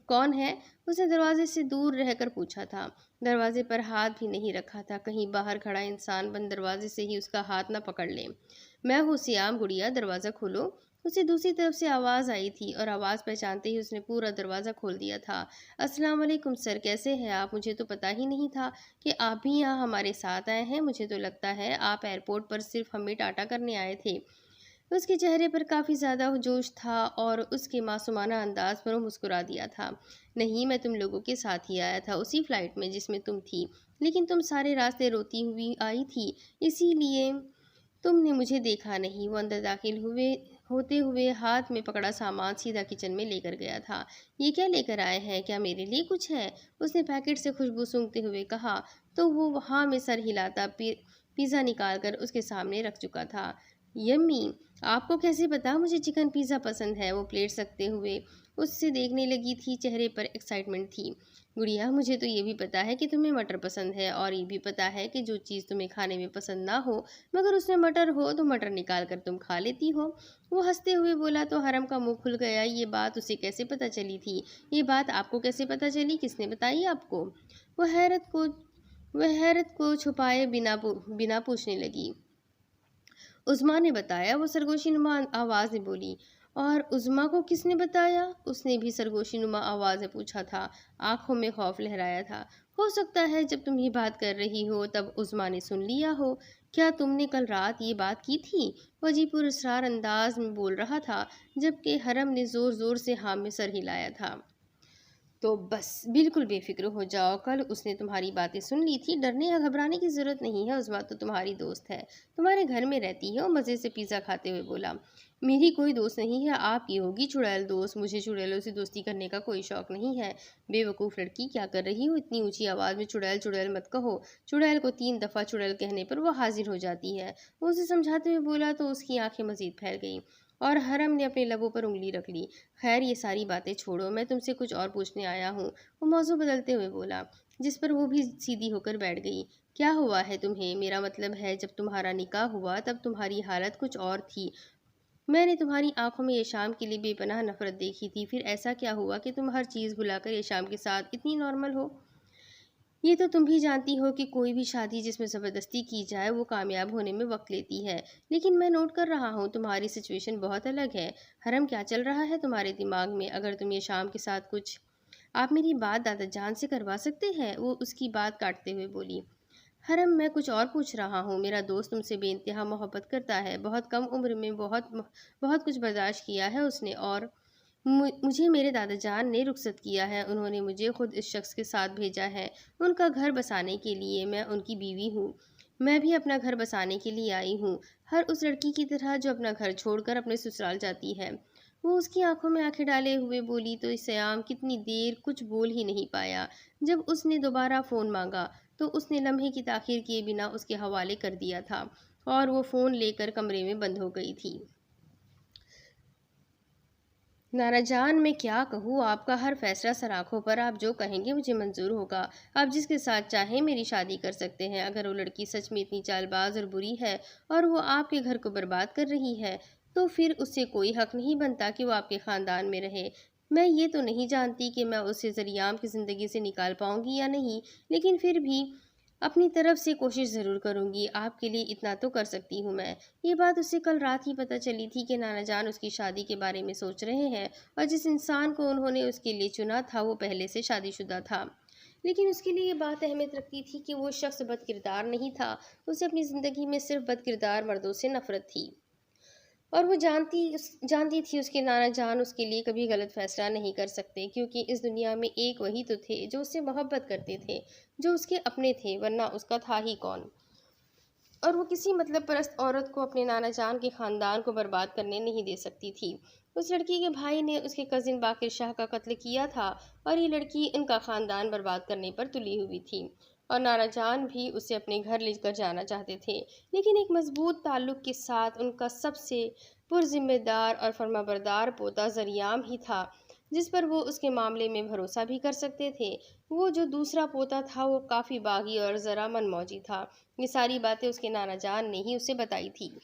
کون ہے؟ اس نے دروازے سے دور رہ کر پوچھا تھا۔ دروازے پر ہاتھ بھی نہیں رکھا تھا، کہیں باہر کھڑا انسان بند دروازے سے ہی اس کا ہاتھ نہ پکڑ لے۔ میں ہوں سیام گڑیا، دروازہ کھولو۔ اسے دوسری طرف سے آواز آئی تھی اور آواز پہچانتے ہی اس نے پورا دروازہ کھول دیا تھا۔ السلام علیکم سر، کیسے ہیں آپ؟ مجھے تو پتہ ہی نہیں تھا کہ آپ بھی یہاں ہمارے ساتھ آئے ہیں۔ مجھے تو لگتا ہے آپ ایئرپورٹ پر صرف ہمیں ٹاٹا کرنے آئے تھے۔ اس کے چہرے پر کافی زیادہ جوش تھا اور اس کے معصومانہ انداز پر وہ مسکرا دیا تھا۔ نہیں، میں تم لوگوں کے ساتھ ہی آیا تھا، اسی فلائٹ میں جس میں تم تھی، لیکن تم سارے راستے روتی ہوئی آئی تھی، اسی لیے تم نے مجھے دیکھا نہیں۔ وہ اندر داخل ہوتے ہوئے ہاتھ میں پکڑا سامان سیدھا کچن میں لے کر گیا تھا۔ یہ کیا لے کر آئے ہیں؟ کیا میرے لیے کچھ ہے؟ اس نے پیکٹ سے خوشبو سونگھتے ہوئے کہا تو وہ وہاں میں سر ہلاتا پیزا نکال کر اس کے سامنے رکھ چکا تھا۔ یمی! آپ کو کیسے پتا مجھے چکن پیزا پسند ہے؟ وہ پلیٹ رکھتے ہوئے اس سے دیکھنے لگی تھی، چہرے پر ایکسائٹمنٹ تھی۔ گڑیا، مجھے تو یہ بھی پتا ہے کہ تمہیں مٹر پسند ہے، اور یہ بھی پتا ہے کہ جو چیز تمہیں کھانے میں پسند نہ ہو مگر اس میں مٹر ہو تو مٹر نکال کر تم کھا لیتی ہو۔ وہ ہنستے ہوئے بولا تو حرم کا منہ کھل گیا۔ یہ بات اسے کیسے پتا چلی تھی؟ یہ بات آپ کو کیسے پتا چلی؟ کس نے بتائی آپ کو؟ وہ حیرت کو چھپائے بنا پوچھنے لگی۔ عظمیٰ نے بتایا، وہ سرگوشی نما آواز میں بولی۔ اور عظمیٰ کو کس نے بتایا؟ اس نے بھی سرگوشی نما آواز میں پوچھا تھا، آنکھوں میں خوف لہرایا تھا۔ ہو سکتا ہے جب تم یہ بات کر رہی ہو تب عظمیٰ نے سن لیا ہو۔ کیا تم نے کل رات یہ بات کی تھی؟ وہ عجیب پراسرار انداز میں بول رہا تھا، جبکہ حرم نے زور زور سے ہاں میں سر ہلایا تھا۔ تو بس بالکل بے فکر ہو جاؤ، کل اس نے تمہاری باتیں سن لی تھی، ڈرنے یا گھبرانے کی ضرورت نہیں ہے۔ عظمیٰ تو تمہاری دوست ہے، تمہارے گھر میں رہتی ہے۔ وہ مزے سے پیزا کھاتے ہوئے بولا۔ میری کوئی دوست نہیں ہے، آپ کی ہوگی چڑیل دوست۔ مجھے چڑیلوں سے دوستی کرنے کا کوئی شوق نہیں ہے۔ بے وقوف لڑکی، کیا کر رہی ہو؟ اتنی اونچی آواز میں چڑیل چڑیل مت کہو۔ چڑیل کو 3 دفعہ چڑیل کہنے پر وہ حاضر ہو جاتی ہے۔ وہ اسے سمجھاتے ہوئے بولا تو اس کی آنکھیں مزید پھیل گئیں اور حرم نے اپنے لبوں پر انگلی رکھ لی۔ خیر، یہ ساری باتیں چھوڑو، میں تم سے کچھ اور پوچھنے آیا ہوں۔ وہ موضوع بدلتے ہوئے بولا، جس پر وہ بھی سیدھی ہو کر بیٹھ گئی۔ کیا ہوا ہے تمہیں؟ میرا مطلب ہے جب تمہارا نکاح ہوا تب تمہاری حالت کچھ اور تھی۔ میں نے تمہاری آنکھوں میں یشام کے لیے بے پناہ نفرت دیکھی تھی، پھر ایسا کیا ہوا کہ تم ہر چیز بھلا کر یشام کے ساتھ اتنی نارمل ہو؟ یہ تو تم بھی جانتی ہو کہ کوئی بھی شادی جس میں زبردستی کی جائے وہ کامیاب ہونے میں وقت لیتی ہے، لیکن میں نوٹ کر رہا ہوں تمہاری سچویشن بہت الگ ہے۔ حرم، کیا چل رہا ہے تمہارے دماغ میں؟ اگر تم یشام کے ساتھ کچھ آپ میری بات دادا جان سے کروا سکتے ہیں؟ وہ اس کی بات کاٹتے ہوئے بولی۔ حرم، میں کچھ اور پوچھ رہا ہوں۔ میرا دوست تم سے بے انتہا محبت کرتا ہے، بہت کم عمر میں بہت کچھ برداشت کیا ہے اس نے، اور مجھے میرے دادا جان نے رخصت کیا ہے، انہوں نے مجھے خود اس شخص کے ساتھ بھیجا ہے ان کا گھر بسانے کے لیے۔ میں ان کی بیوی ہوں، میں بھی اپنا گھر بسانے کے لیے آئی ہوں، ہر اس لڑکی کی طرح جو اپنا گھر چھوڑ کر اپنے سسرال جاتی ہے۔ وہ اس کی آنکھوں میں آنکھیں ڈالے ہوئے بولی تو سیام کتنی دیر کچھ بول ہی نہیں پایا۔ جب اس نے دوبارہ فون مانگا تو اس نے لمحے کی تاخیر کیے بنا اس کے حوالے کر دیا تھا اور وہ فون لے کر کمرے میں بند ہو گئی تھی۔ نانا جان، میں کیا کہوں، آپ کا ہر فیصلہ سر آنکھوں پر، آپ جو کہیں گے مجھے منظور ہوگا۔ آپ جس کے ساتھ چاہیں میری شادی کر سکتے ہیں۔ اگر وہ لڑکی سچ میں اتنی چال باز اور بری ہے اور وہ آپ کے گھر کو برباد کر رہی ہے تو پھر اس سے کوئی حق نہیں بنتا کہ وہ آپ کے خاندان میں رہے۔ میں یہ تو نہیں جانتی کہ میں اسے ذریعام کی زندگی سے نکال پاؤں گی یا نہیں، لیکن پھر بھی اپنی طرف سے کوشش ضرور کروں گی۔ آپ کے لیے اتنا تو کر سکتی ہوں میں۔ یہ بات اسے کل رات ہی پتہ چلی تھی کہ نانا جان اس کی شادی کے بارے میں سوچ رہے ہیں، اور جس انسان کو انہوں نے اس کے لیے چنا تھا وہ پہلے سے شادی شدہ تھا۔ لیکن اس کے لیے یہ بات اہمیت رکھتی تھی کہ وہ شخص بد کردار نہیں تھا، اسے اپنی زندگی میں صرف بد کردار مردوں سے نفرت تھی، اور وہ جانتی تھی اس کے نانا جان اس کے لیے کبھی غلط فیصلہ نہیں کر سکتے، کیونکہ اس دنیا میں ایک وہی تو تھے جو اس سے محبت کرتے تھے، جو اس کے اپنے تھے، ورنہ اس کا تھا ہی کون۔ اور وہ کسی مطلب پرست عورت کو اپنے نانا جان کے خاندان کو برباد کرنے نہیں دے سکتی تھی۔ اس لڑکی کے بھائی نے اس کے کزن باقر شاہ کا قتل کیا تھا اور یہ لڑکی ان کا خاندان برباد کرنے پر تلی ہوئی تھی، اور نانا جان بھی اسے اپنے گھر لے کر جانا چاہتے تھے، لیکن ایک مضبوط تعلق کے ساتھ ان کا سب سے پرذمہ دار اور فرمانبردار پوتا ذریعام ہی تھا جس پر وہ اس کے معاملے میں بھروسہ بھی کر سکتے تھے۔ وہ جو دوسرا پوتا تھا وہ کافی باغی اور ذرا من موجی تھا۔ یہ ساری باتیں اس کے نانا جان نے ہی اسے بتائی تھی۔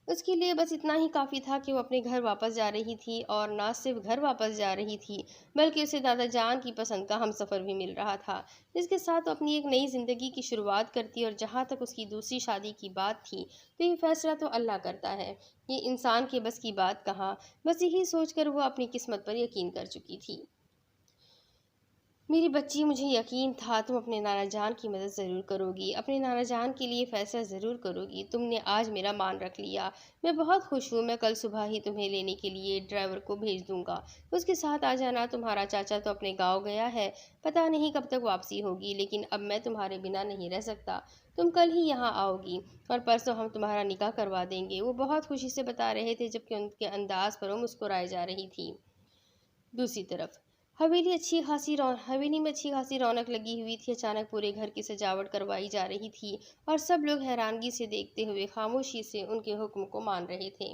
اس کے لیے بس اتنا ہی کافی تھا کہ وہ اپنے گھر واپس جا رہی تھی، اور نہ صرف گھر واپس جا رہی تھی بلکہ اسے دادا جان کی پسند کا ہم سفر بھی مل رہا تھا، جس کے ساتھ وہ اپنی ایک نئی زندگی کی شروعات کرتی۔ اور جہاں تک اس کی دوسری شادی کی بات تھی تو یہ فیصلہ تو اللہ کرتا ہے، یہ انسان کے بس کی بات کہاں۔ بس یہی سوچ کر وہ اپنی قسمت پر یقین کر چکی تھی۔ میری بچی، مجھے یقین تھا تم اپنے نانا جان کی مدد ضرور کرو گی، اپنے نانا جان کے لیے فیصلہ ضرور کرو گی۔ تم نے آج میرا مان رکھ لیا، میں بہت خوش ہوں۔ میں کل صبح ہی تمہیں لینے کے لیے ڈرائیور کو بھیج دوں گا، اس کے ساتھ آ جانا۔ تمہارا چاچا تو اپنے گاؤں گیا ہے، پتہ نہیں کب تک واپسی ہوگی، لیکن اب میں تمہارے بنا نہیں رہ سکتا۔ تم کل ہی یہاں آؤ گی اور پرسوں ہم تمہارا نکاح کروا دیں گے۔ وہ بہت خوشی سے بتا رہے تھے جبکہ ان کے انداز پر وہ مسکرائے جا رہی تھی۔ دوسری طرف حویلی میں اچھی خاصی رونق لگی ہوئی تھی۔ اچانک پورے گھر کی سجاوٹ کروائی جا رہی تھی اور سب لوگ حیرانگی سے دیکھتے ہوئے خاموشی سے ان کے حکم کو مان رہے تھے۔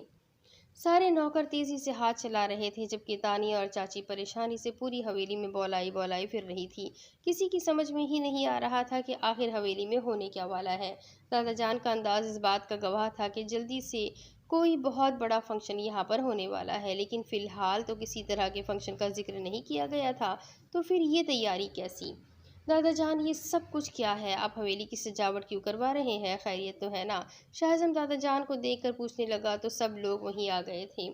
سارے نوکر تیزی سے ہاتھ چلا رہے تھے جبکہ تانیہ اور چاچی پریشانی سے پوری حویلی میں بولائی پھر رہی تھی۔ کسی کی سمجھ میں ہی نہیں آ رہا تھا کہ آخر حویلی میں ہونے کیا والا ہے۔ دادا جان کا انداز اس بات کا گواہ تھا کہ جلدی سے کوئی بہت بڑا فنکشن یہاں پر ہونے والا ہے، لیکن فی الحال تو کسی طرح کے فنکشن کا ذکر نہیں کیا گیا تھا، تو پھر یہ تیاری کیسی؟ دادا جان، یہ سب کچھ کیا ہے؟ آپ حویلی کی سجاوٹ کیوں کروا رہے ہیں؟ خیریت تو ہے نا؟ شاہ اعظم دادا جان کو دیکھ کر پوچھنے لگا تو سب لوگ وہیں آ گئے تھے۔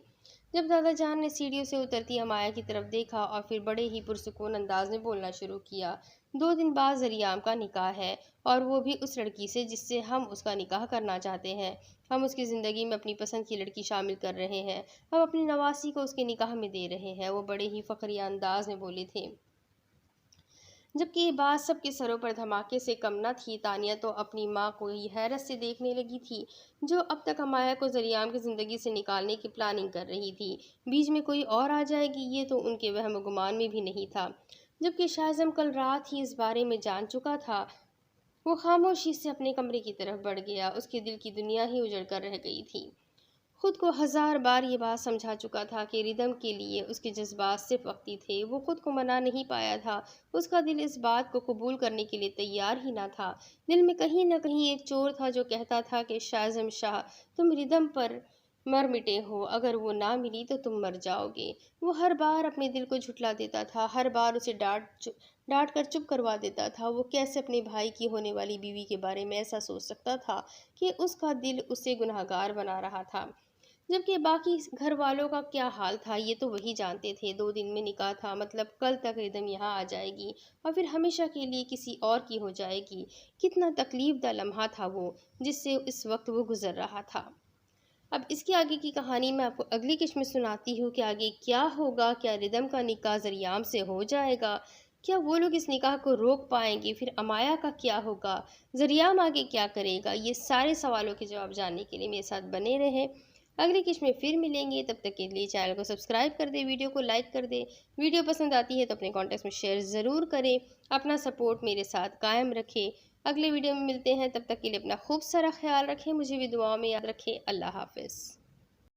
جب دادا جان نے سیڑھیوں سے اترتی امایا کی طرف دیکھا اور پھر بڑے ہی پرسکون انداز میں بولنا شروع کیا، 2 دن بعد ذریعام کا نکاح ہے، اور وہ بھی اس لڑکی سے جس سے ہم اس کا نکاح کرنا چاہتے ہیں۔ ہم اس کی زندگی میں اپنی پسند کی لڑکی شامل کر رہے ہیں، ہم اپنی نواسی کو اس کے نکاح میں دے رہے ہیں۔ وہ بڑے ہی فخریہ انداز میں بولے تھے، جبکہ یہ بات سب کے سروں پر دھماکے سے کم نہ تھی۔ تانیہ تو اپنی ماں کو ہی حیرت سے دیکھنے لگی تھی، جو اب تک امایا کو ذریعام کی زندگی سے نکالنے کی پلاننگ کر رہی تھی۔ بیچ میں کوئی اور آ جائے گی، یہ تو ان کے وہم و گمان میں بھی نہیں تھا۔ جبکہ شاہ اعظم کل رات ہی اس بارے میں جان چکا تھا، وہ خاموشی سے اپنے کمرے کی طرف بڑھ گیا۔ اس کے دل کی دنیا ہی اجڑ کر رہ گئی تھی۔ خود کو 1000 بار یہ بات سمجھا چکا تھا کہ ردھم کے لیے اس کے جذبات صرف وقتی تھے، وہ خود کو منا نہیں پایا تھا۔ اس کا دل اس بات کو قبول کرنے کے لیے تیار ہی نہ تھا۔ دل میں کہیں نہ کہیں ایک چور تھا جو کہتا تھا کہ شاہ اعظم شاہ، تم ردھم پر مر مٹے ہو، اگر وہ نہ ملی تو تم مر جاؤ گے۔ وہ ہر بار اپنے دل کو جھٹلا دیتا تھا، ہر بار اسے ڈانٹ کر چپ کروا دیتا تھا۔ وہ کیسے اپنے بھائی کی ہونے والی بیوی کے بارے میں ایسا سوچ سکتا تھا کہ اس کا دل اسے گنہگار بنا رہا تھا؟ جبکہ باقی گھر والوں کا کیا حال تھا یہ تو وہی جانتے تھے۔ 2 دن میں نکاح تھا، مطلب کل تک ردم یہاں آ جائے گی اور پھر ہمیشہ کے لیے کسی اور کی ہو جائے گی۔ کتنا تکلیف دہ لمحہ تھا وہ، جس سے اس وقت وہ گزر رہا تھا۔ اب اس کے آگے کی کہانی میں آپ کو اگلی قسط میں سناتی ہوں کہ آگے کیا ہوگا۔ کیا ردم کا نکاح ذریعام سے ہو جائے گا؟ کیا وہ لوگ اس نکاح کو روک پائیں گے؟ پھر امایا کا کیا ہوگا؟ ذریعام آگے کیا کرے گا؟ یہ سارے سوالوں کے جواب جاننے کے لیے میرے ساتھ بنے رہیں۔ اگلی قسط میں پھر ملیں گے، تب تک کے لیے چینل کو سبسکرائب کر دیں، ویڈیو کو لائک کر دیں۔ ویڈیو پسند آتی ہے تو اپنے کانٹیکٹس میں شیئر ضرور کریں۔ اپنا سپورٹ میرے ساتھ قائم رکھیں۔ اگلے ویڈیو میں ملتے ہیں، تب تک کے لیے اپنا خوب سارا خیال رکھیں، مجھے بھی دعاؤں میں یاد رکھیں۔ اللہ حافظ۔